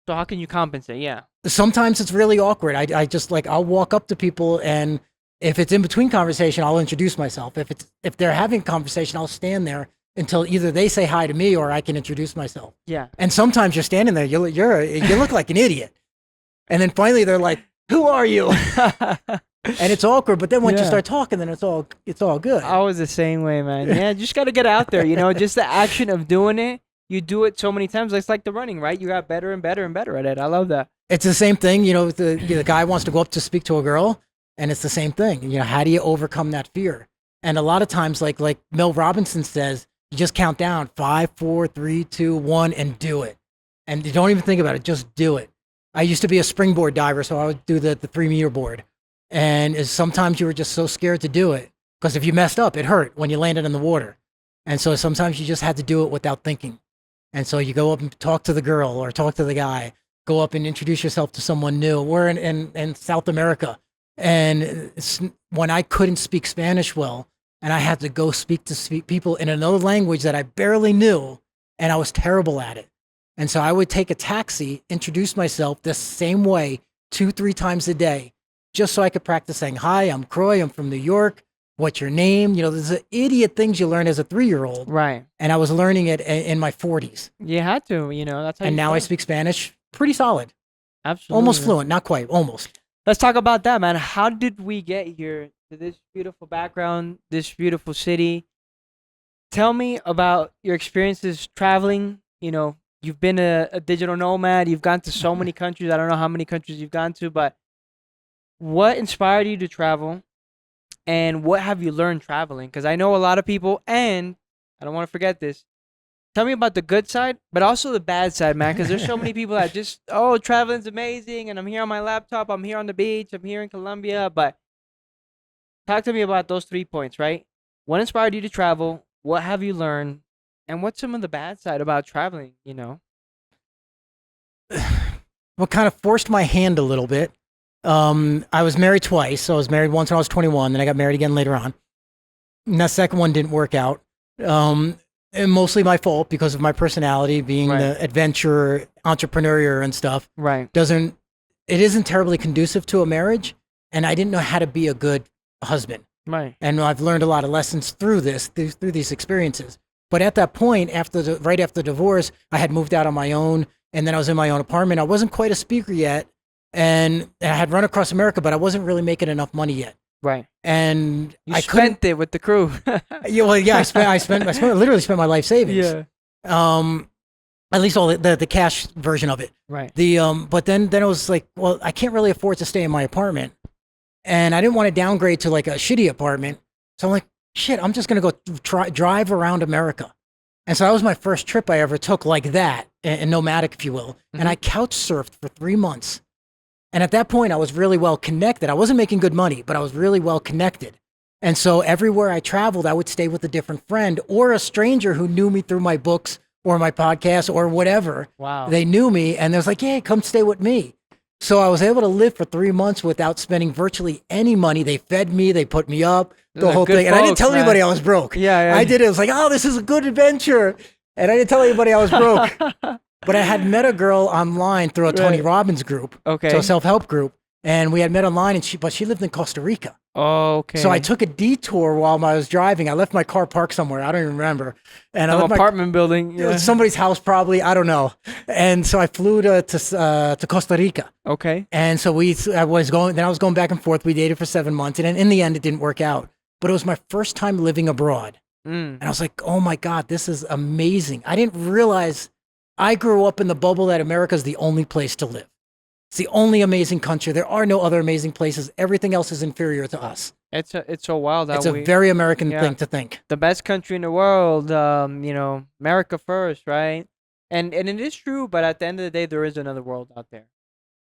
So how can you compensate? Yeah. Sometimes it's really awkward. I just I'll walk up to people, and if it's in between conversation, I'll introduce myself. If they're having a conversation, I'll stand there until either they say hi to me or I can introduce myself. Yeah. And sometimes you're standing there, you look like an idiot. And then finally they're like, "Who are you?" And it's awkward, but then once you Yeah. start talking, then it's all good. I was the same way, man. Yeah, you just got to get out there, just the action of doing it. You do it so many times. It's like the running, right? You got better and better and better at it. I love that. It's the same thing, the guy wants to go up to speak to a girl, and it's the same thing. How do you overcome that fear? And a lot of times, like Mel Robinson says, you just count down 5, 4, 3, 2, 1, and do it. And you don't even think about it, just do it. I used to be a springboard diver, so I would do the 3-meter board. And sometimes you were just so scared to do it, because if you messed up, it hurt when you landed in the water. And so sometimes you just had to do it without thinking. And so you go up and talk to the girl or talk to the guy, go up and introduce yourself to someone new. We're in South America. And when I couldn't speak Spanish well, and I had to go speak to people in another language that I barely knew, and I was terrible at it. And so I would take a taxi, introduce myself the same way 2-3 times a day, just so I could practice saying, "Hi, I'm Croix, I'm from New York. what's your name? There's the idiot things you learn as a 3-year-old. Right. And I was learning it in my 40s. You had to, that's how And you now I start. speak Spanish pretty solid. Absolutely, Almost man. fluent, not quite, almost. Let's talk about that, man. How did we get here to this beautiful background, this beautiful city? Tell me about your experiences traveling. You've been a digital nomad. You've gone to so many countries. I don't know how many countries you've gone to, but what inspired you to travel? And what have you learned traveling? Because I know a lot of people, and I don't want to forget this. Tell me about the good side, but also the bad side, man. Because there's so many people that just, oh, traveling's amazing, and I'm here on my laptop, I'm here on the beach, I'm here in Colombia. But talk to me about those 3 points, right? What inspired you to travel? What have you learned? And what's some of the bad side about traveling? What kind of forced my hand a little bit. I was married twice. So I was married once when I was 21, then I got married again later on. And that second one didn't work out. And mostly my fault because of my personality being Right. the adventurer, entrepreneur and stuff. Right. It isn't terribly conducive to a marriage. And I didn't know how to be a good husband. Right. And I've learned a lot of lessons through these experiences. But at that point, right after the divorce, I had moved out on my own, and then I was in my own apartment. I wasn't quite a speaker yet, and I had run across America, but I wasn't really making enough money yet. Right. And You I couldn't. spent it with the crew. I literally spent my life savings. Yeah. At least all the cash version of it. Right. But then it was like, well, I can't really afford to stay in my apartment. And I didn't want to downgrade to like a shitty apartment. So I'm like, shit, I'm just going to go drive around America. And so that was my first trip I ever took like that, and nomadic, if you will. Mm-hmm. And I couch surfed for 3 months. And at that point, I was really well connected. I wasn't making good money, but I was really well connected. And so everywhere I traveled, I would stay with a different friend or a stranger who knew me through my books or my podcast or whatever. Wow. They knew me, and they was like, hey, come stay with me. So I was able to live for 3 months without spending virtually any money. They fed me, they put me up, the whole thing. And I didn't tell anybody I was broke. Yeah. I did it. It was like, oh, this is a good adventure. And I didn't tell anybody I was broke. But I had met a girl online through a Tony Robbins group. Okay. So a self-help group. And we had met online, but she lived in Costa Rica. Oh, okay. So I took a detour while I was driving. I left my car parked somewhere. I don't even remember. And I Some left apartment building. Yeah. somebody's house probably. I don't know. And so I flew to Costa Rica. Okay. And so I was going back and forth. We dated for 7 months. And in the end, it didn't work out. But it was my first time living abroad. And I was like, oh my God, this is amazing. I didn't realize I grew up in the bubble that America is the only place to live. It's the only amazing country. There are no other amazing places. Everything else is inferior to us. It's so wild. It's a very American thing to think. The best country in the world, America first, right? And it is true, but at the end of the day, there is another world out there.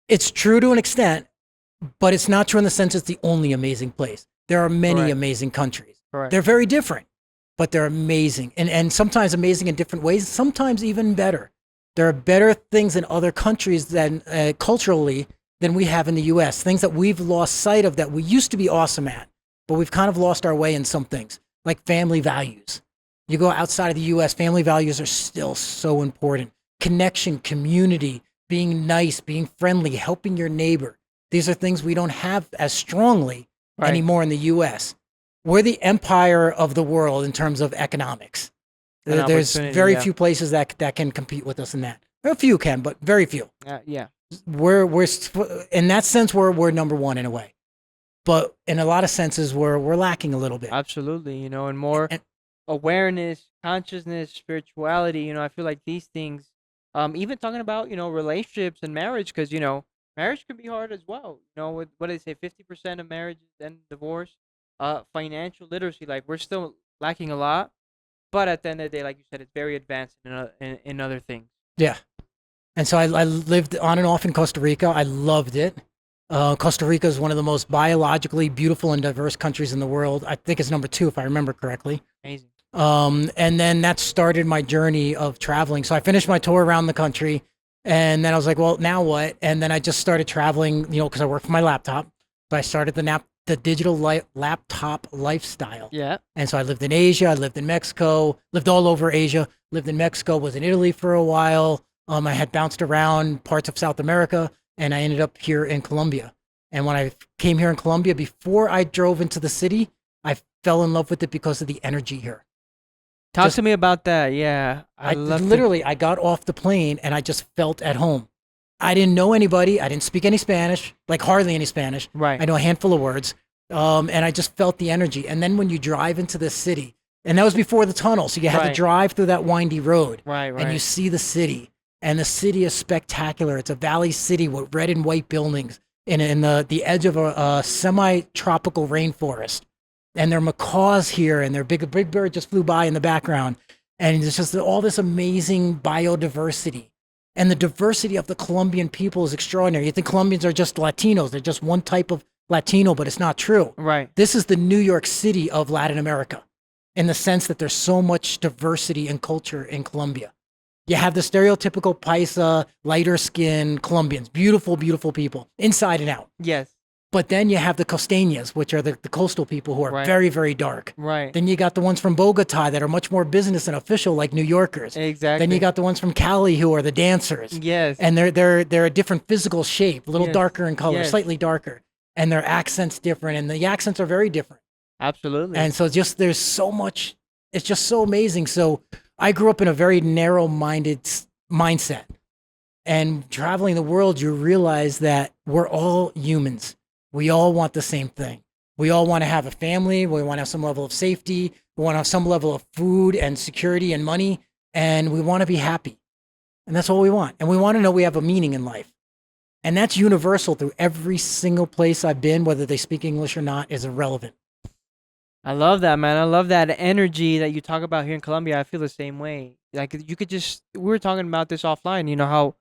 It's true to an extent, but it's not true in the sense it's the only amazing place. There are many Correct. amazing countries. Correct. They're very different, but they're amazing. And sometimes amazing in different ways, sometimes even better. There are better things in other countries than culturally than we have in the U.S. Things that we've lost sight of that we used to be awesome at, but we've kind of lost our way in some things, like family values. You go outside of the U.S., family values are still so important. Connection, community, being nice, being friendly, helping your neighbor. These are things we don't have as strongly anymore in the U.S. We're the empire of the world in terms of economics. There's very few places that can compete with us in that. A few can, but very few. Yeah. We're in that sense we're number one in a way, but in a lot of senses we're lacking a little bit. Absolutely, and more awareness, consciousness, spirituality. I feel like these things, even talking about relationships and marriage, because marriage can be hard as well. What do they say? 50% of marriages end in divorce. Financial literacy, like we're still lacking a lot. But at the end of the day, like you said, it's very advanced in other things. Yeah. And so I lived on and off in Costa Rica. I loved it. Costa Rica is one of the most biologically beautiful and diverse countries in the world. I think it's number 2, if I remember correctly. Amazing. And then that started my journey of traveling. So I finished my tour around the country. And then I was like, well, now what? And then I just started traveling, because I work from my laptop. So I started the digital laptop lifestyle. Yeah. And so I lived in Asia, I lived in Mexico, lived all over Asia, lived in Mexico, was in Italy for a while. I had bounced around parts of South America, and I ended up here in Colombia. And when I came here in Colombia, before I drove into the city, I fell in love with it because of the energy here. Talk Just to me about that. Yeah, I I'd love to. literally I got off the plane and I just felt at home. I didn't know anybody. I didn't speak any Spanish, like hardly any Spanish. Right, I know a handful of words. And I just felt the energy. And then when you drive into the city, and that was before the tunnel, so you had to right, drive through that windy road, right, and you right. see the city. And the city is spectacular. It's a valley city with red and white buildings in the edge of a semi-tropical rainforest. And there are macaws here, and their big bird just flew by in the background. And it's just all this amazing biodiversity. And the diversity of the Colombian people is extraordinary. You think Colombians are just Latinos. They're just one type of Latino, but it's not true. Right. This is the New York City of Latin America in the sense that there's so much diversity and culture in Colombia. You have the stereotypical Paisa, lighter skin Colombians, beautiful, beautiful people, inside and out. Yes. But then you have the costeñas, which are the coastal people who are Right. very, very dark. Right. Then you got the ones from Bogota that are much more business and official, like New Yorkers. Exactly. Then you got the ones from Cali who are the dancers. Yes. And they're a different physical shape, a little Yes. darker in color, Yes. slightly darker. And their accents different, and the accents are very different. Absolutely. And so just there's so much, it's just so amazing. So I grew up in a very narrow-minded mindset. And traveling the world, you realize that we're all humans. We all want the same thing. We all want to have a family. We want to have some level of safety. We want to have some level of food and security and money. And we want to be happy. And that's all we want. And we want to know we have a meaning in life. And that's universal through every single place I've been, whether they speak English or not, is irrelevant. I love that, man. I love that energy that you talk about here in Colombia. I feel the same way. Like you could just, we were talking about this offline, you know, how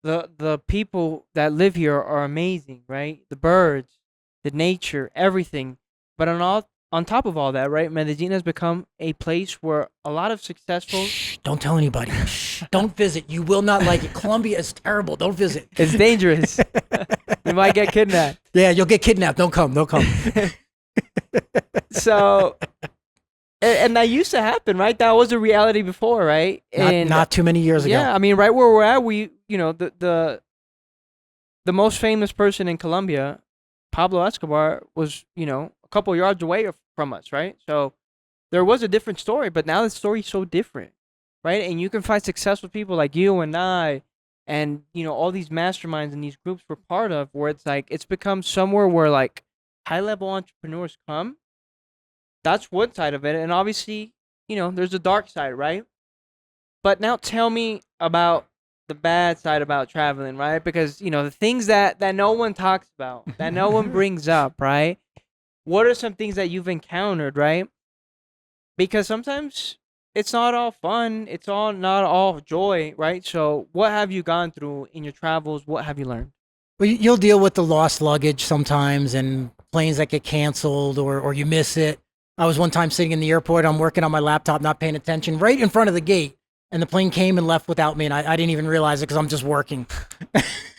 the people that live here are amazing, right? The birds, the nature, everything. But on top of all that, right? Medellin has become a place where a lot of successful. Shh, don't tell anybody. Shh, don't visit. You will not like it. Colombia is terrible. Don't visit. It's dangerous. You might get kidnapped. Yeah, you'll get kidnapped. Don't come. Don't come. So, and that used to happen, right? That was a reality before, right? And Not too many years ago. yeah, I mean, right where we're at, the most famous person in Colombia, Pablo Escobar, was, a couple yards away from us, right? So there was a different story, but now the story's so different, right? And you can find successful people like you and I, and all these masterminds and these groups we're part of, where it's like it's become somewhere where like high level entrepreneurs come. That's one side of it, and obviously, there's a dark side, right? But now tell me about the bad side about traveling, right? Because the things that no one talks about, that no one brings up, right? What are some things that you've encountered, right? Because sometimes it's not all fun, it's not all joy, right? So what have you gone through in your travels? What have you learned? Well, you'll deal with the lost luggage sometimes and planes that get canceled or you miss it. I was one time sitting in the airport, I'm working on my laptop, not paying attention, right in front of the gate. And the plane came and left without me, and I didn't even realize it because I'm just working.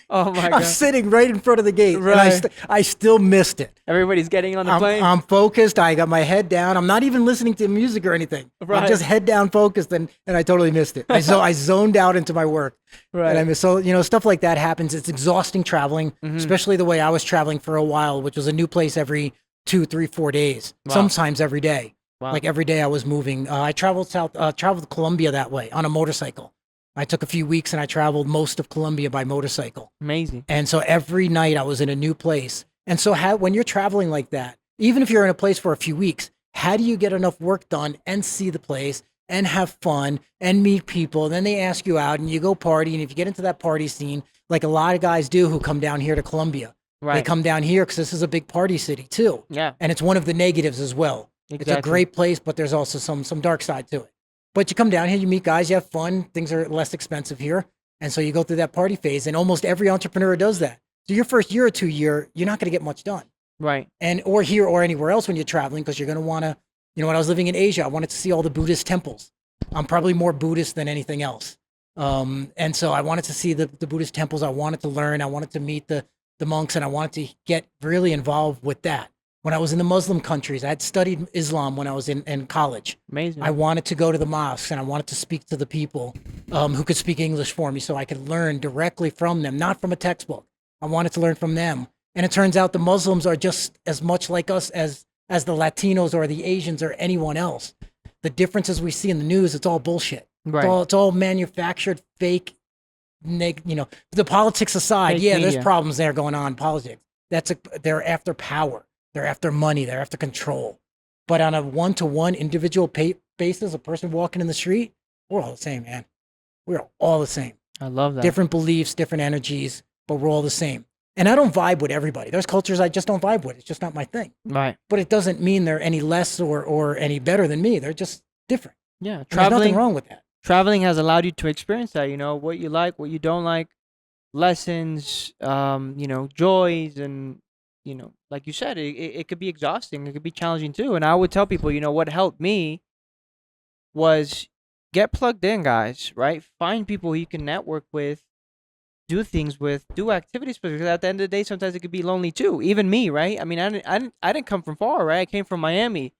Oh my I'm God. sitting right in front of the gate, Right. and I still missed it. Everybody's getting on the plane. I'm focused. I got my head down. I'm not even listening to music or anything. Right. I'm just head down focused, and I totally missed it. I zoned out into my work. Right. And I missed, so, stuff like that happens. It's exhausting traveling, Mhm. especially the way I was traveling for a while, which was a new place every 2, 3, 4 days, Wow. sometimes every day. Wow. Like every day I was moving. I traveled traveled to Colombia that way on a motorcycle. I took a few weeks and I traveled most of Colombia by motorcycle. Amazing. And so every night I was in a new place. And so when you're traveling like that, even if you're in a place for a few weeks, how do you get enough work done and see the place and have fun and meet people? And then they ask you out and you go party. And if you get into that party scene, like a lot of guys do who come down here to Colombia, Right. they come down here because this is a big party city too. Yeah. And it's one of the negatives as well. It's a Exactly. great place, but there's also some dark side to it. But you come down here, you meet guys, you have fun. Things are less expensive here. And so you go through that party phase, and almost every entrepreneur does that. So your first year or 2 year, you're not going to get much done. Right. And or here or anywhere else when you're traveling, because you're going to want to, when I was living in Asia, I wanted to see all the Buddhist temples. I'm probably more Buddhist than anything else. And so I wanted to see the Buddhist temples. I wanted to learn. I wanted to meet the monks, and I wanted to get really involved with that. When I was in the Muslim countries, I had studied Islam when I was in college. Amazing. I wanted to go to the mosques and I wanted to speak to the people who could speak English for me so I could learn directly from them, not from a textbook. I wanted to learn from them. And it turns out the Muslims are just as much like us as as the Latinos or the Asians or anyone else. The differences we see in the news, it's all bullshit. Right. It's all manufactured, fake. The politics aside, Fake yeah, there's media. problems there going on in politics. They're after power, they're after money, they're after control. But on a one-to-one individual basis, a person walking in the street, we're all the same, man. We're all the same. I love that. Different beliefs, different energies, but we're all the same. And I don't vibe with everybody. There's cultures I just don't vibe with. It's just not my thing. Right. But it doesn't mean they're any less or any better than me. They're just different. Yeah. And there's nothing wrong with that. Traveling has allowed you to experience that, what you like, what you don't like, lessons, joys, and, like you said, it could be exhausting. It could be challenging too. And I would tell people, what helped me was get plugged in, guys, right? Find people you can network with, do things with, do activities with, because at the end of the day, sometimes it could be lonely too. Even me, right? I mean, I didn't come from far, right? I came from Miami.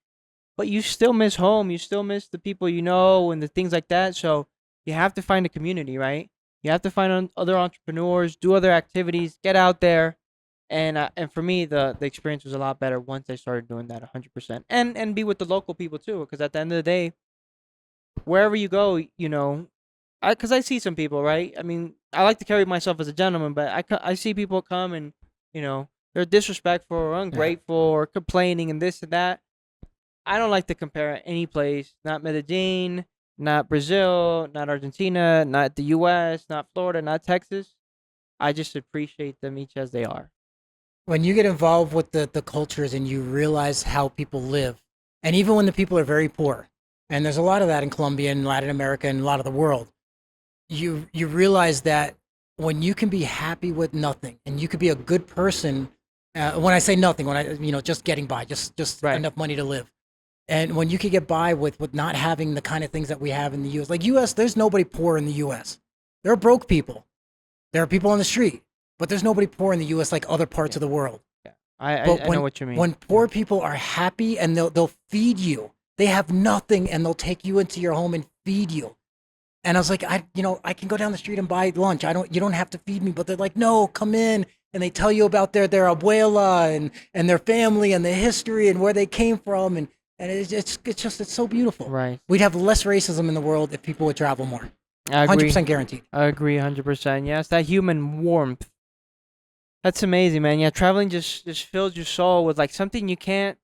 But you still miss home. You still miss the people and the things like that. So you have to find a community, right? You have to find other entrepreneurs, do other activities, get out there. And for me, the experience was a lot better once I started doing that 100%. And be with the local people too, because at the end of the day, wherever you go, because I see some people, right? I mean, I like to carry myself as a gentleman, but I see people come and, they're disrespectful or ungrateful or complaining and this and that. I don't like to compare any place, not Medellin, not Brazil, not Argentina, not the U.S., not Florida, not Texas. I just appreciate them each as they are. When you get involved with the cultures and you realize how people live, and even when the people are very poor, and there's a lot of that in Colombia and Latin America and a lot of the world, you realize that when you can be happy with nothing and you could be a good person, when I say nothing, when I just getting by, just Right. enough money to live. And when you could get by with not having the kind of things that we have in the U.S., like U.S., there's nobody poor in the U.S. There are broke people. There are people on the street, but there's nobody poor in the U.S. like other parts of the world. Yeah. I know what you mean. When poor people are happy and they'll feed you, they have nothing and they'll take you into your home and feed you. And I was like, I can go down the street and buy lunch. You don't have to feed me. But they're like, no, come in. And they tell you about their abuela and their family and the history and where they came from. And it's so beautiful. Right. We'd have less racism in the world if people would travel more. I agree. 100% guaranteed. I agree 100%. Yes, that human warmth. That's amazing, man. Yeah, traveling just fills your soul with like something you can't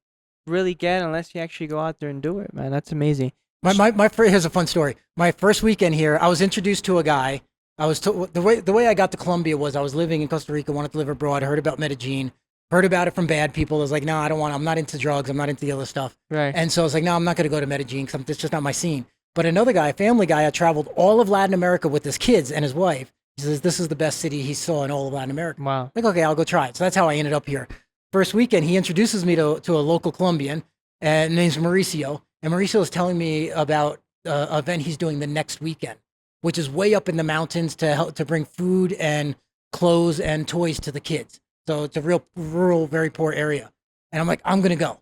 really get unless you actually go out there and do it, man. That's amazing. Here's a fun story. My first weekend here, I was introduced to a guy. The way I got to Colombia was I was living in Costa Rica, wanted to live abroad, heard about Medellin, heard about it from bad people. I was like, no, I'm not into drugs. I'm not into the other stuff. Right. And so I was like, no, I'm not going to go to Medellin because it's just not my scene. But another guy, a family guy, I traveled all of Latin America with his kids and his wife. He says, this is the best city he saw in all of Latin America. Wow. Like, okay, I'll go try it. So that's how I ended up here. First weekend, he introduces me to a local Colombian, and name's Mauricio. And Mauricio is telling me about an event he's doing the next weekend, which is way up in the mountains to bring food and clothes and toys to the kids. So it's a real rural, very poor area. And I'm like, I'm going to go.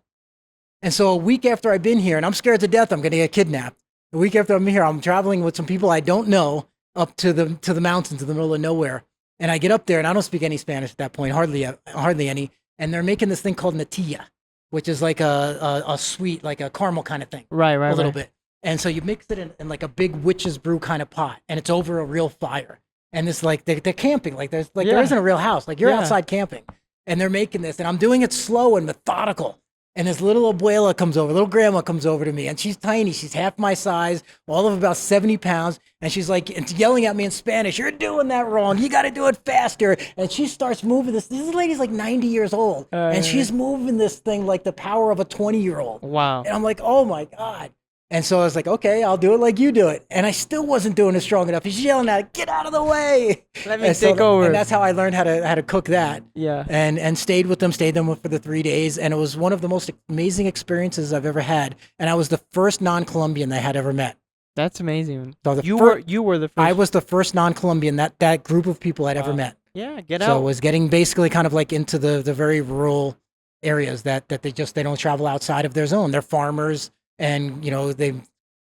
And so a week after I've been here, and I'm scared to death I'm going to get kidnapped. A week after I'm here, I'm traveling with some people I don't know up to the mountains in the middle of nowhere. And I get up there, and I don't speak any Spanish at that point, hardly any. And they're making this thing called natilla, which is like a sweet, like a caramel kind of thing. Right. A little bit. And so you mix it in like a big witch's brew kind of pot, and it's over a real fire. And it's like they're camping, like there isn't a real house, like you're outside camping, and they're making this, and I'm doing it slow and methodical. And this little grandma comes over to me, and she's tiny, she's half my size, all of about 70 pounds, and she's like yelling at me in Spanish, "You're doing that wrong, you got to do it faster." And she starts moving this lady's like 90 years old, and she's moving this thing like the power of a 20-year-old. Wow. And I'm like, oh my God. And so I was like, okay, I'll do it like you do it. And I still wasn't doing it strong enough. He's yelling at it, get out of the way. Let me take over. And that's how I learned how to cook that. Yeah. And stayed them for the 3 days. And it was one of the most amazing experiences I've ever had. And I was the first non-Colombian they had ever met. That's amazing. So you were the first. I was the first non-Colombian that group of people I'd ever met. Yeah, get out. So it was getting basically kind of like into the very rural areas that they don't travel outside of their zone. They're farmers. And, they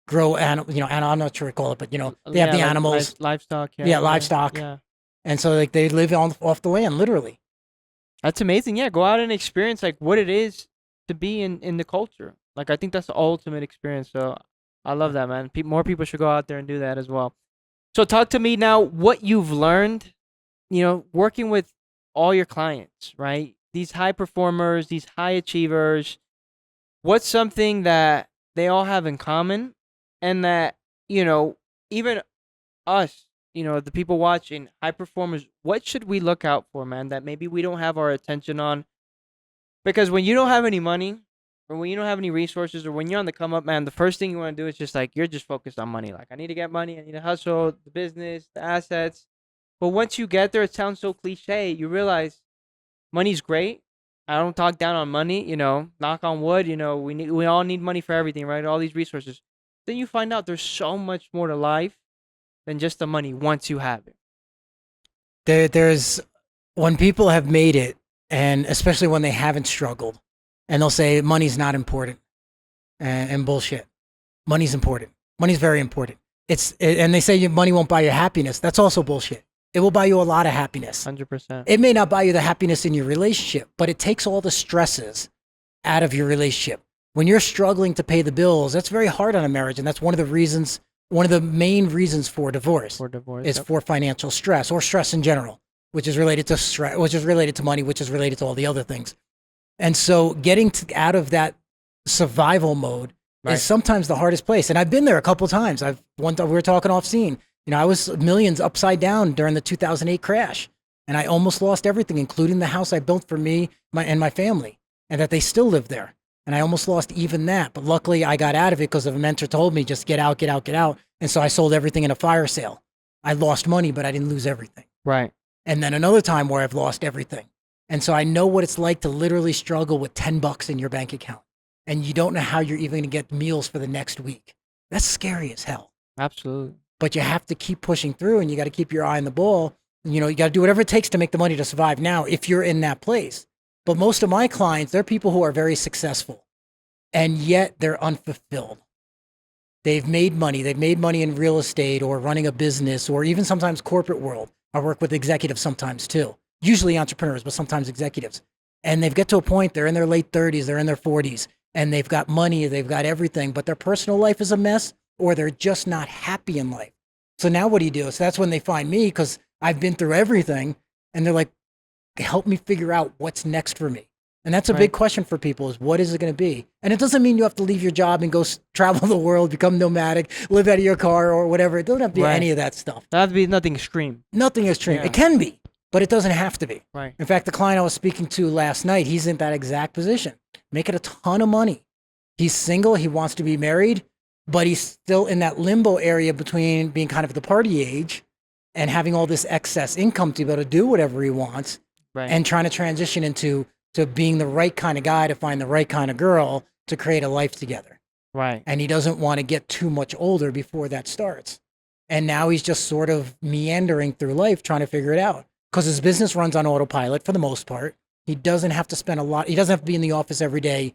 grow, I'm not sure what to call it, but, they have the animals. Livestock. Yeah, livestock. Yeah. And so, like, they live off the land, literally. That's amazing. Yeah, go out and experience, like, what it is to be in the culture. Like I think that's the ultimate experience. So I love that, man. More people should go out there and do that as well. So talk to me now what you've learned, working with all your clients, right? These high performers, these high achievers, what's something that they all have in common and that, even us, the people watching, high performers, what should we look out for, man, that maybe we don't have our attention on? Because when you don't have any money or when you don't have any resources or when you're on the come up, man, the first thing you want to do is just like, you're just focused on money. Like, I need to get money. I need to hustle, the business, the assets. But once you get there, it sounds so cliche. You realize money's great. I don't talk down on money, knock on wood, we all need money for everything, right? All these resources. Then you find out there's so much more to life than just the money once you have it. There's when people have made it, and especially when they haven't struggled, and they'll say money's not important, and bullshit. Money's important. Money's very important. And they say your money won't buy you happiness. That's also bullshit. It will buy you a lot of happiness. 100%. It may not buy you the happiness in your relationship, but it takes all the stresses out of your relationship. When you're struggling to pay the bills, that's very hard on a marriage, and that's one of the main reasons for divorce. Is for financial stress or stress in general, which is related to stress, which is related to money, which is related to all the other things. And so getting out of that survival mode is sometimes the hardest place. And I've been there a couple of times. We were talking off scene. I was millions upside down during the 2008 crash, and I almost lost everything, including the house I built for me and my family, and that they still live there. And I almost lost even that. But luckily I got out of it because a mentor told me, just get out, get out, get out. And so I sold everything in a fire sale. I lost money, but I didn't lose everything. Right. And then another time where I've lost everything. And so I know what it's like to literally struggle with $10 in your bank account. And you don't know how you're even going to get meals for the next week. That's scary as hell. Absolutely. But you have to keep pushing through, and you got to keep your eye on the ball. You got to do whatever it takes to make the money to survive now if you're in that place. But most of my clients, they're people who are very successful, and yet they're unfulfilled. They've made money. They've made money in real estate or running a business or even sometimes corporate world. I work with executives sometimes too, usually entrepreneurs, but sometimes executives. And they've get to a point, they're in their late 30s, they're in their 40s, and they've got money, they've got everything, but their personal life is a mess, or they're just not happy in life. So now what do you do? So that's when they find me, because I've been through everything, and they're like, help me figure out what's next for me. And that's a big question for people, is what is it going to be? And it doesn't mean you have to leave your job and go travel the world, become nomadic, live out of your car or whatever. It doesn't have to be any of that stuff. That have to be nothing extreme. Nothing extreme. Yeah. It can be, but it doesn't have to be. Right. In fact, the client I was speaking to last night, he's in that exact position, making a ton of money. He's single. He wants to be married, but he's still in that limbo area between being kind of the party age and having all this excess income to be able to do whatever he wants, and trying to transition into being the right kind of guy to find the right kind of girl to create a life together. Right. And he doesn't want to get too much older before that starts. And now he's just sort of meandering through life trying to figure it out, because his business runs on autopilot for the most part. He doesn't have to spend a lot. He doesn't have to be in the office every day,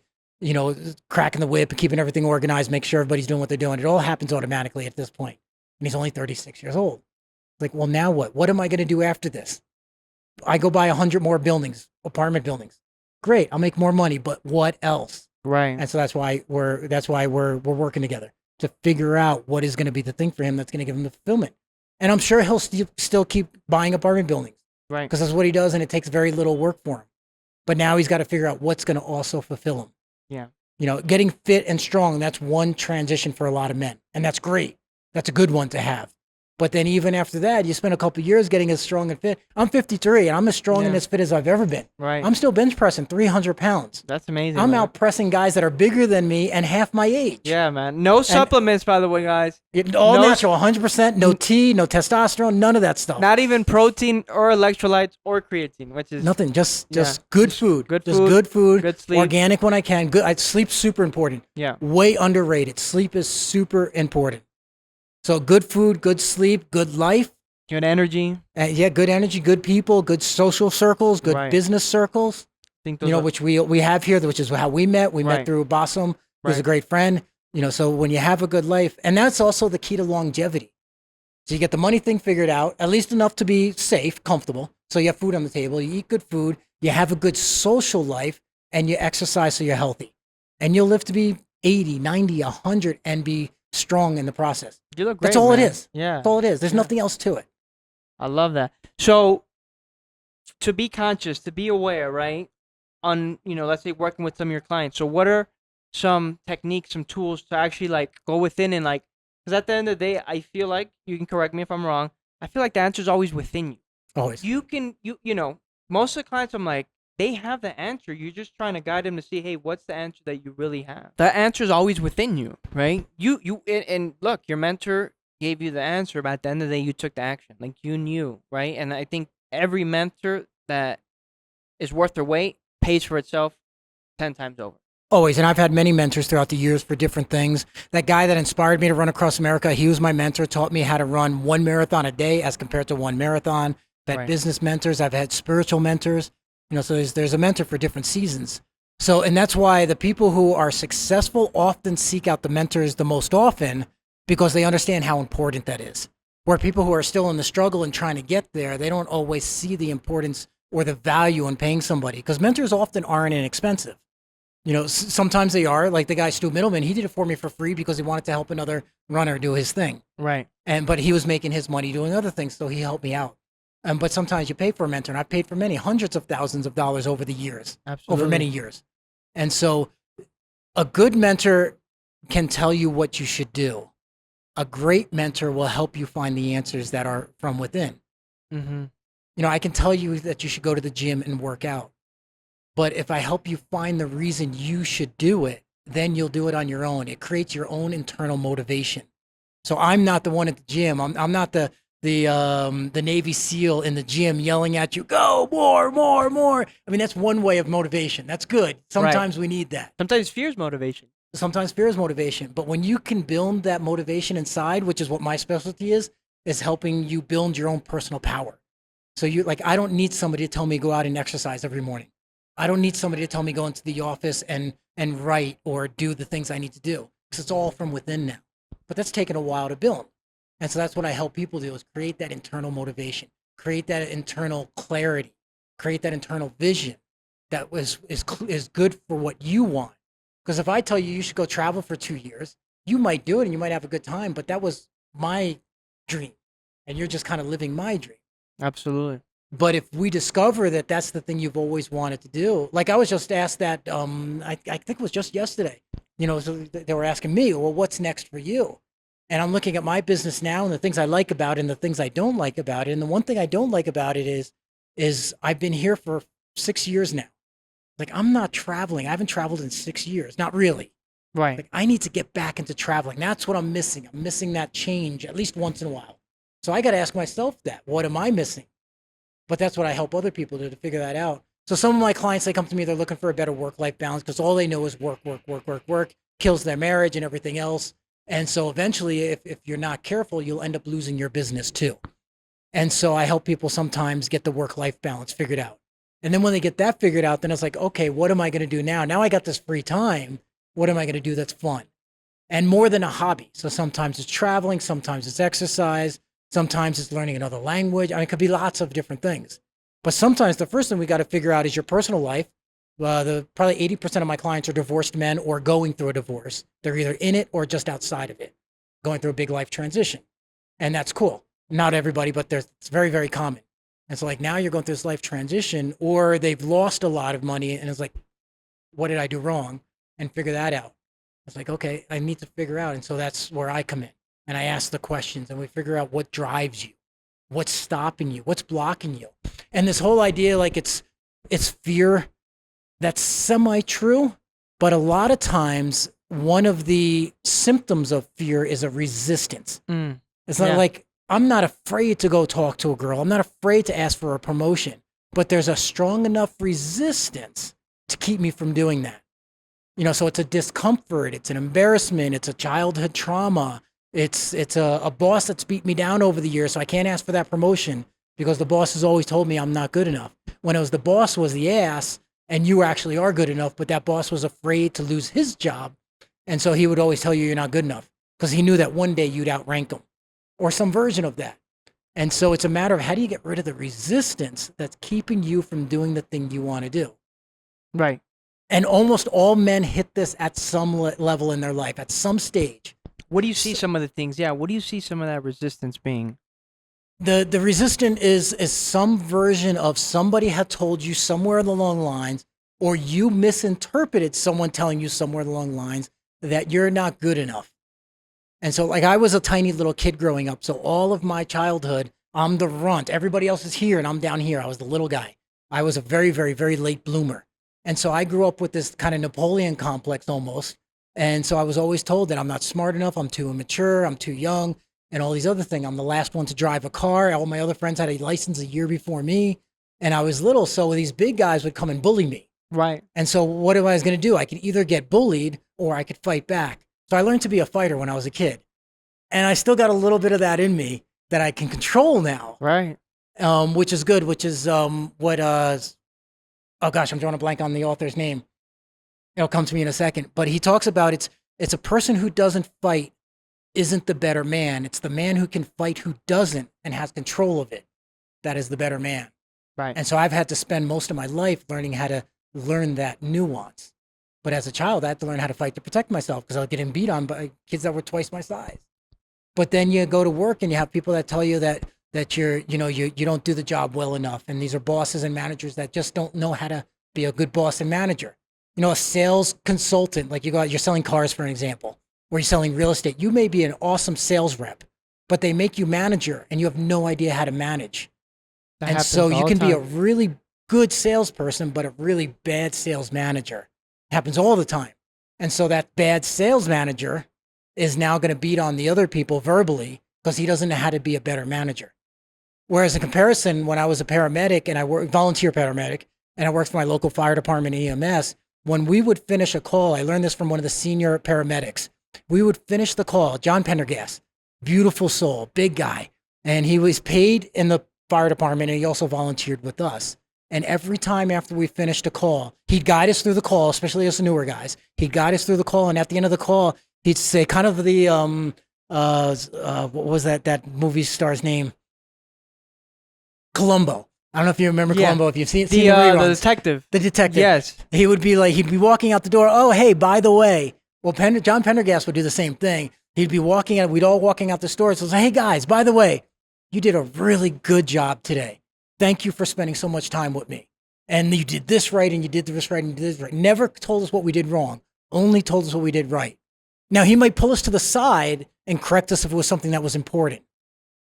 cracking the whip, keeping everything organized, make sure everybody's doing what they're doing. It all happens automatically at this point. And he's only 36 years old. Like, well, now what? What am I going to do after this? I go buy 100 more buildings, apartment buildings. Great, I'll make more money, but what else? Right. And so that's why we're working together to figure out what is going to be the thing for him that's going to give him the fulfillment. And I'm sure he'll still keep buying apartment buildings, right? Because that's what he does, and it takes very little work for him. But now he's got to figure out what's going to also fulfill him. Yeah. Getting fit and strong, that's one transition for a lot of men, and that's great. That's a good one to have. But then even after that, you spend a couple of years getting as strong and fit. I'm 53, and I'm as strong and as fit as I've ever been. Right. I'm still bench pressing 300 pounds. That's amazing. I'm out pressing guys that are bigger than me and half my age. Yeah, man. No supplements, by the way, guys. All natural, 100%. No tea, no testosterone, none of that stuff. Not even protein or electrolytes or creatine, which is nothing. Just good food. Good food. Good sleep. Organic when I can. Good. Sleep's super important. Yeah. Way underrated. Sleep is super important. So good food, good sleep, good life. Good energy. Good energy, good people, good social circles, good business circles. Which we have here, which is how we met. We met through Bassam, who's a great friend. So when you have a good life, and that's also the key to longevity. So you get the money thing figured out, at least enough to be safe, comfortable. So you have food on the table, you eat good food, you have a good social life, and you exercise so you're healthy. And you'll live to be 80, 90, 100 and be strong in the process. You look great, That's all man. it is. Yeah. That's all it is. There's Yeah. nothing else to it. I love that. So to be conscious, to be aware, right? On, let's say working with some of your clients. So what are some techniques, some tools to actually like go within and like, because at the end of the day, I feel like, you can correct me if I'm wrong, I feel like the answer is always within you. Always. Most of the clients, I'm like, they have the answer. You're just trying to guide them to see, hey, what's the answer that you really have? The answer is always within you, right? And look, your mentor gave you the answer, but at the end of the day, you took the action. Like, you knew, right? And I think every mentor that is worth their weight pays for itself 10 times over. Always. And I've had many mentors throughout the years for different things. That guy that inspired me to run across America, he was my mentor, taught me how to run 1 marathon a day as compared to 1 marathon. I've had Right. business mentors. I've had spiritual mentors. So there's a mentor for different seasons. So, and that's why the people who are successful often seek out the mentors the most often, because they understand how important that is. Where people who are still in the struggle and trying to get there, they don't always see the importance or the value in paying somebody, because mentors often aren't inexpensive. Sometimes they are. Like the guy Stu Middleman, he did it for me for free because he wanted to help another runner do his thing. Right. But he was making his money doing other things, so he helped me out. But sometimes you pay for a mentor, and I've paid for many hundreds of thousands of dollars over the years, Absolutely. over many years. And so a good mentor can tell you what you should do. A great mentor will help you find the answers that are from within. Mm-hmm. I can tell you that you should go to the gym and work out. But if I help you find the reason you should do it, then you'll do it on your own. It creates your own internal motivation. So I'm not the one at the gym. I'm not the Navy SEAL in the gym yelling at you, go more, more, more. I mean, that's one way of motivation. That's good. Sometimes we need that. Sometimes fear is motivation. Sometimes fear is motivation. But when you can build that motivation inside, which is what my specialty is helping you build your own personal power. So I don't need somebody to tell me go out and exercise every morning. I don't need somebody to tell me go into the office and write or do the things I need to do, because it's all from within now. But that's taken a while to build. And so that's what I help people do, is create that internal motivation, create that internal clarity, create that internal vision that is good for what you want. Because if I tell you should go travel for 2 years, you might do it and you might have a good time, but that was my dream. And you're just kind of living my dream. Absolutely. But if we discover that that's the thing you've always wanted to do, like I was just asked that, I think it was just yesterday, so they were asking me, well, what's next for you? And I'm looking at my business now and the things I like about it and the things I don't like about it. And the one thing I don't like about it is I've been here for 6 years now. Like, I'm not traveling. I haven't traveled in 6 years. Not really. Right. Like, I need to get back into traveling. That's what I'm missing. I'm missing that change at least once in a while. So I got to ask myself that. What am I missing? But that's what I help other people do, to figure that out. So some of my clients, they come to me, they're looking for a better work-life balance because all they know is work, work, work, work, work, kills their marriage and everything else. And so eventually, if you're not careful, you'll end up losing your business too. And so I help people sometimes get the work-life balance figured out. And then when they get that figured out, then it's like, okay, what am I going to do now? Now I got this free time. What am I going to do that's fun? And more than a hobby. So sometimes it's traveling, sometimes it's exercise, sometimes it's learning another language. I mean, it could be lots of different things. But sometimes the first thing we got to figure out is your personal life. Probably 80% of my clients are divorced men or going through a divorce. They're either in it or just outside of it, going through a big life transition. And that's cool. Not everybody, but it's very, very common. And so like now you're going through this life transition, or they've lost a lot of money and it's like, what did I do wrong? And figure that out. It's like, okay, I need to figure out. And so that's where I come in and I ask the questions and we figure out what drives you, what's stopping you, what's blocking you. And this whole idea, like it's fear, that's semi-true, but a lot of times one of the symptoms of fear is a resistance. It's not like, I'm not afraid to go talk to a girl. I'm not afraid to ask for a promotion, but there's a strong enough resistance to keep me from doing that. So it's a discomfort, it's an embarrassment, it's a childhood trauma. It's a boss that's beat me down over the years, so I can't ask for that promotion because the boss has always told me I'm not good enough. When it was the boss was the ass, and you actually are good enough, but that boss was afraid to lose his job, and so he would always tell you you're not good enough because he knew that one day you'd outrank him, or some version of that. And so it's a matter of how do you get rid of the resistance that's keeping you from doing the thing you want to do. Right. And almost all men hit this at some level in their life, at some stage. What do you see some of the things? Yeah, what do you see some of that resistance being? The resistant is some version of somebody had told you somewhere along the lines, or you misinterpreted someone telling you somewhere along the lines that you're not good enough. And so, like, I was a tiny little kid growing up. So all of my childhood, I'm the runt. Everybody else is here and I'm down here. I was the little guy. I was a very, very, very late bloomer. And so I grew up with this kind of Napoleon complex almost. And so I was always told that I'm not smart enough. I'm too immature. I'm too young and all these other things. I'm the last one to drive a car. All my other friends had a license a year before me. And I was little. So these big guys would come and bully me. Right. And so what am I going to do? I could either get bullied or I could fight back. So I learned to be a fighter when I was a kid. And I still got a little bit of that in me that I can control now. Right. Which is good, which is oh gosh, I'm drawing a blank on the author's name. It'll come to me in a second. But he talks about it's a person who doesn't fight isn't the better man. It's the man who can fight who doesn't and has control of it. That is the better man. Right. And so I've had to spend most of my life learning how to learn that nuance. But as a child, I had to learn how to fight to protect myself because I was getting beat on by kids that were twice my size. But then you go to work and you have people that tell you that you don't do the job well enough. And these are bosses and managers that just don't know how to be a good boss and manager. You know, a sales consultant, like you're selling cars, for an example, or you're selling real estate. You may be an awesome sales rep, but they make you manager and you have no idea how to manage. And so you can be a really good salesperson, but a really bad sales manager. It happens all the time. And so that bad sales manager is now going to beat on the other people verbally because he doesn't know how to be a better manager. Whereas in comparison, when I was a paramedic and I worked volunteer paramedic and I worked for my local fire department EMS, when we would finish a call, I learned this from one of the senior paramedics. We would finish the call, John Pendergast, beautiful soul, big guy. And he was paid in the fire department and he also volunteered with us. And every time after we finished a call, he'd guide us through the call, especially us newer guys. He'd guide us through the call. And at the end of the call, he'd say kind of the, what was that movie star's name? Columbo. I don't know if you remember Columbo, if you've seen the reruns. The detective. The detective. Yes. He would be like, he'd be walking out the door. Oh, hey, by the way. Well, John Pendergast would do the same thing. He'd be walking out, we'd all walking out the store. So say, hey guys, by the way, you did a really good job today. Thank you for spending so much time with me. And you did this right, and you did this right, and you did this right. Never told us what we did wrong, only told us what we did right. Now, he might pull us to the side and correct us if it was something that was important,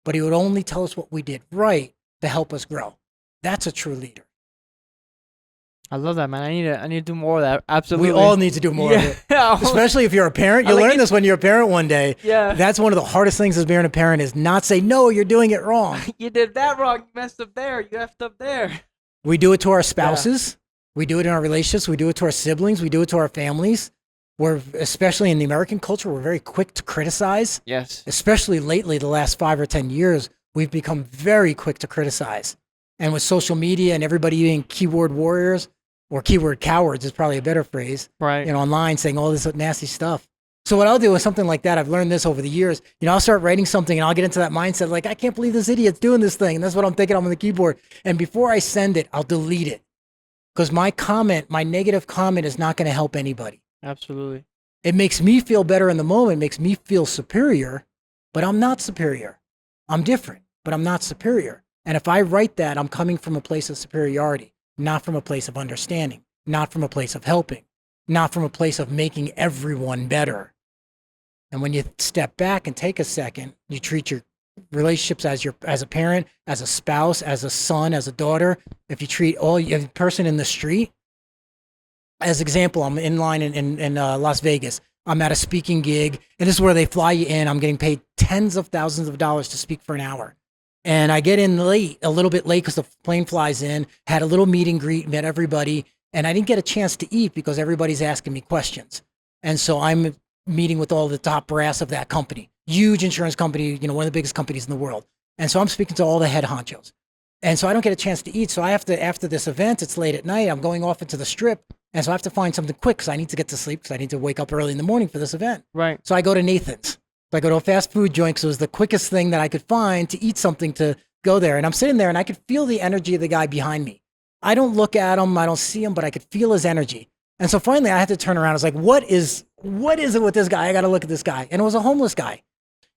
but he would only tell us what we did right to help us grow. That's a true leader. I love that, man. I need to do more of that. Absolutely. We all need to do more of it. Especially if you're a parent. You'll learn this when you're a parent one day. Yeah. That's one of the hardest things as being a parent is not say, no, you're doing it wrong. You did that wrong. You messed up there. You effed up there. We do it to our spouses. Yeah. We do it in our relationships. We do it to our siblings. We do it to our families. We're, especially in the American culture, we're very quick to criticize. Yes. Especially lately, the last 5 or 10 years, we've become very quick to criticize. And with social media and everybody being keyboard warriors, or keyword cowards is probably a better phrase, right? Online saying all this nasty stuff. So what I'll do with something like that, I've learned this over the years, I'll start writing something and I'll get into that mindset like, I can't believe this idiot's doing this thing. And that's what I'm thinking on the keyboard. And before I send it, I'll delete it. Because my negative comment is not going to help anybody. Absolutely. It makes me feel better in the moment, makes me feel superior, but I'm not superior. I'm different, but I'm not superior. And if I write that, I'm coming from a place of superiority. Not from a place of understanding, not from a place of helping, not from a place of making everyone better. And when you step back and take a second, you treat your relationships as a parent, as a spouse, as a son, as a daughter. If you treat every person in the street, as example, I'm in line in Las Vegas. I'm at a speaking gig, and this is where they fly you in. I'm getting paid tens of thousands of dollars to speak for an hour. And I get in late, a little bit late because the plane flies in, had a little meet and greet, met everybody, and I didn't get a chance to eat because everybody's asking me questions. And so I'm meeting with all the top brass of that company, huge insurance company, one of the biggest companies in the world. And so I'm speaking to all the head honchos. And so I don't get a chance to eat. So I have to, after this event, it's late at night, I'm going off into the strip. And so I have to find something quick because I need to get to sleep because I need to wake up early in the morning for this event. Right. So I go to Nathan's. I go to a fast food joint because it was the quickest thing that I could find to eat something to go there. And I'm sitting there and I could feel the energy of the guy behind me. I don't look at him, I don't see him, but I could feel his energy. And so finally I had to turn around. I was like, what is it with this guy? I got to look at this guy. And it was a homeless guy.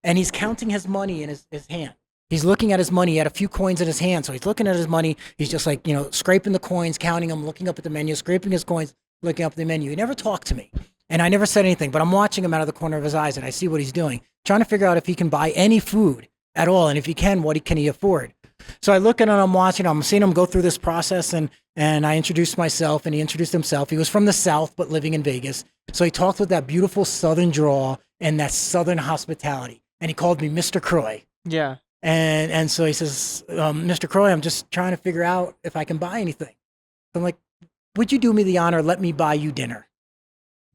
And he's counting his money in his hand. He's looking at his money. He had a few coins in his hand. So he's looking at his money. He's just like, scraping the coins, counting them, looking up at the menu, scraping his coins, looking up at the menu. He never talked to me. And I never said anything, but I'm watching him out of the corner of his eyes and I see what he's doing, trying to figure out if he can buy any food at all. And if he can, what can he afford? So I look at him, I'm watching him, I'm seeing him go through this process, and I introduced myself and he introduced himself. He was from the South, but living in Vegas. So he talked with that beautiful Southern drawl and that Southern hospitality. And he called me Mr. Croix. Yeah. And so he says, Mr. Croix, I'm just trying to figure out if I can buy anything. So I'm like, would you do me the honor, let me buy you dinner?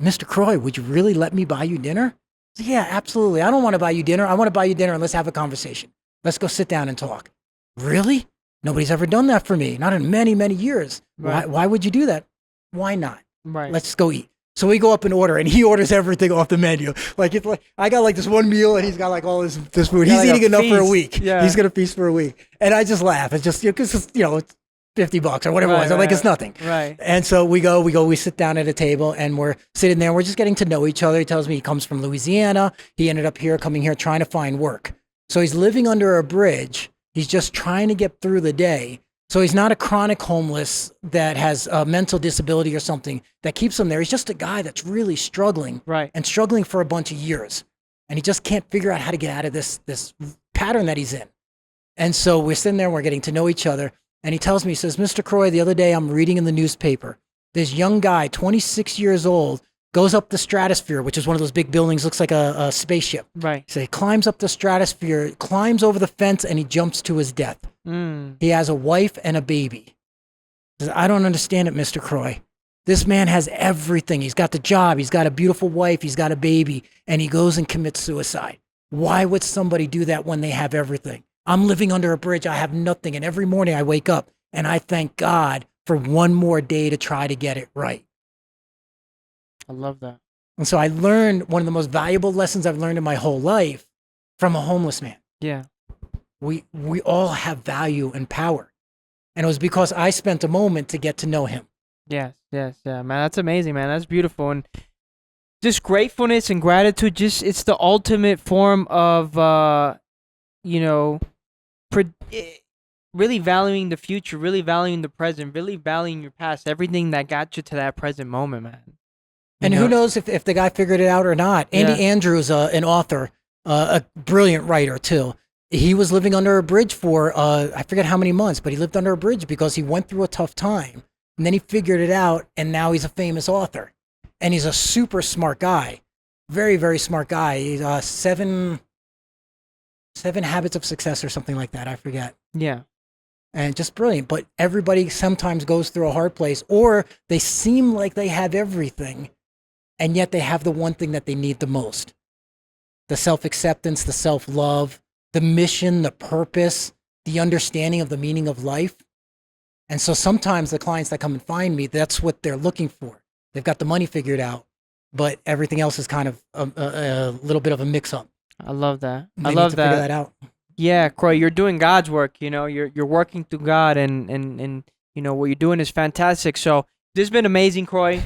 Mr. Croix, would you really let me buy you dinner? I said, yeah, absolutely. I don't want to buy you dinner. I want to buy you dinner and let's have a conversation. Let's go sit down and talk. Really? Nobody's ever done that for me. Not in many, many years. Right. Why would you do that? Why not? Right. Let's go eat. So we go up and order, and he orders everything off the menu. Like, it's like I got like this one meal, and he's got like all this food. He's like eating enough for a feast. week. Yeah. He's gonna feast for a week, and I just laugh. It's just because it's $50 or whatever it was. I'm like, it's nothing. Right. And so we sit down at a table, and we're sitting there. We're just getting to know each other. He tells me he comes from Louisiana. He ended up coming here trying to find work. So he's living under a bridge. He's just trying to get through the day. So he's not a chronic homeless that has a mental disability or something that keeps him there. He's just a guy that's really struggling, Right. and struggling for a bunch of years. And he just can't figure out how to get out of this pattern that he's in. And so we're sitting there, we're getting to know each other. And he tells me, he says, Mr. Croix, the other day I'm reading in the newspaper, this young guy, 26 years old, goes up the stratosphere, which is one of those big buildings, looks like a spaceship. Right. So he climbs up the stratosphere, climbs over the fence, and he jumps to his death. He has a wife and a baby. He says, I don't understand it, Mr. Croix. This man has everything. He's got the job. He's got a beautiful wife. He's got a baby. And he goes and commits suicide. Why would somebody do that when they have everything? I'm living under a bridge. I have nothing. And every morning I wake up and I thank God for one more day to try to get it right. I love that. And so I learned one of the most valuable lessons I've learned in my whole life from a homeless man. Yeah. We all have value and power. And it was because I spent a moment to get to know him. Yes, yeah, man. That's amazing, man. That's beautiful. And just gratefulness and gratitude, it's the ultimate form of, really valuing the future, really valuing the present, really valuing your past, everything that got you to that present moment, man. And who knows if the guy figured it out or not. Andy Andrews, an author, a brilliant writer too. He was living under a bridge for, I forget how many months, but he lived under a bridge because he went through a tough time. And then he figured it out, and now he's a famous author. And he's a super smart guy. Very, very smart guy. He's seven habits of success or something like that. I forget. Yeah. And just brilliant. But everybody sometimes goes through a hard place, or they seem like they have everything, and yet they have the one thing that they need the most. The self-acceptance, the self-love, the mission, the purpose, the understanding of the meaning of life. And so sometimes the clients that come and find me, that's what they're looking for. They've got the money figured out, but everything else is kind of a little bit of a mix-up. I love that. I love that. Figure that out. Yeah, Croix, you're doing God's work. You're working through God, and what you're doing is fantastic. So this has been amazing, Croix.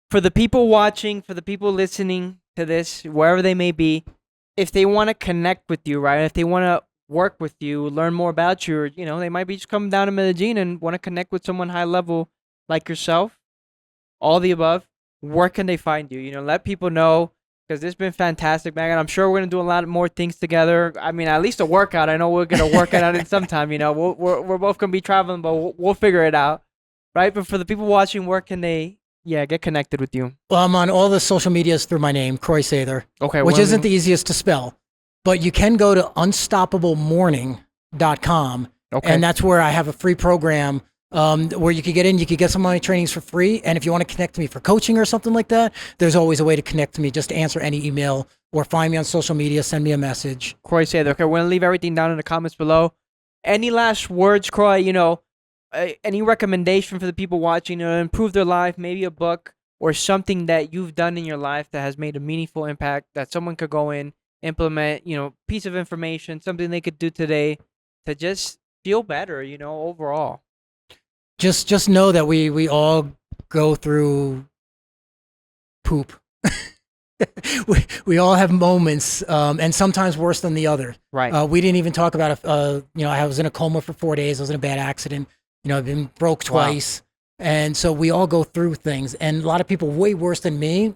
For the people watching, for the people listening to this, wherever they may be, if they want to connect with you, right? If they want to work with you, learn more about you, or, they might be just coming down to Medellin and want to connect with someone high level like yourself, all the above, where can they find you? Let people know, because this has been fantastic, man. And I'm sure we're going to do a lot more things together. I mean, at least a workout. I know we're going to work it out in some time, we're both going to be traveling, but we'll figure it out, right? But for the people watching, where can they get connected with you? Well, I'm on all the social medias through my name, Croix Saither, which isn't the easiest to spell. But you can go to unstoppablemorning.com, and that's where I have a free program where you could get in. You could get some of my trainings for free. And if you want to connect to me for coaching or something like that, there's always a way to connect to me. Just answer any email or find me on social media, send me a message. Croix Saither. Okay, we're going to leave everything down in the comments below. Any last words, Croix? Any recommendation for the people watching to improve their life, maybe a book or something that you've done in your life that has made a meaningful impact that someone could go in, implement, piece of information, something they could do today to just feel better, overall. Just know that we all go through poop. We all have moments, and sometimes worse than the other. Right. We didn't even talk about, I was in a coma for 4 days. I was in a bad accident. I've been broke twice. Wow. And so we all go through things. And a lot of people way worse than me,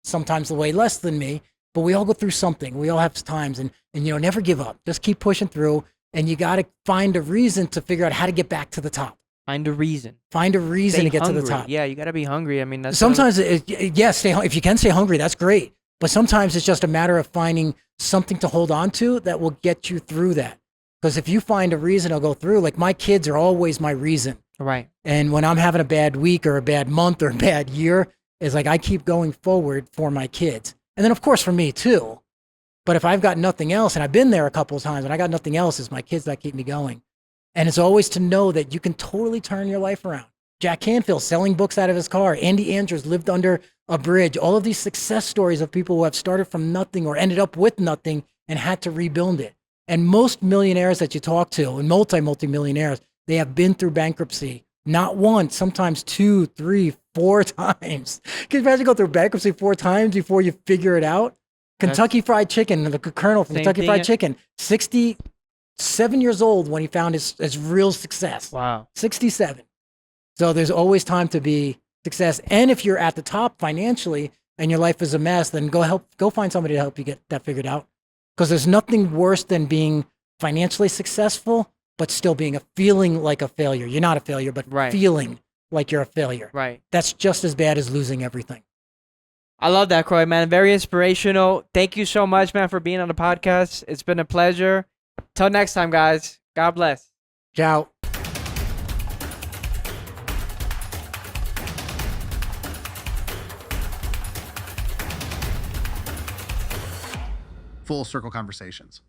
sometimes way less than me, but we all go through something. We all have times, and never give up. Just keep pushing through. And you got to find a reason to figure out how to get back to the top. Find a reason. Find a reason Stay to get hungry. to the top. Yeah, you got to be hungry. I mean, that's sometimes, if you can stay hungry, that's great. But sometimes it's just a matter of finding something to hold on to that will get you through that. Because if you find a reason to go through, like my kids are always my reason. Right. And when I'm having a bad week or a bad month or a bad year, it's like I keep going forward for my kids. And then, of course, for me too. But if I've got nothing else, and I've been there a couple of times, and I got nothing else, it's my kids that keep me going. And it's always to know that you can totally turn your life around. Jack Canfield selling books out of his car. Andy Andrews lived under a bridge. All of these success stories of people who have started from nothing or ended up with nothing and had to rebuild it. And most millionaires that you talk to, and multi-millionaires, they have been through bankruptcy. Not once, sometimes 2, 3, 4 times. Can you imagine go through bankruptcy 4 times before you figure it out? Kentucky Fried Chicken, the Colonel from Kentucky Fried Chicken, 67 years old when he found his real success. Wow. 67. So there's always time to be success. And if you're at the top financially and your life is a mess, then go find somebody to help you get that figured out. Because there's nothing worse than being financially successful, but still feeling like a failure. You're not a failure, but feeling like you're a failure. Right. That's just as bad as losing everything. I love that, Croix, man. Very inspirational. Thank you so much, man, for being on the podcast. It's been a pleasure. Till next time, guys. God bless. Ciao. Full Circle Conversations.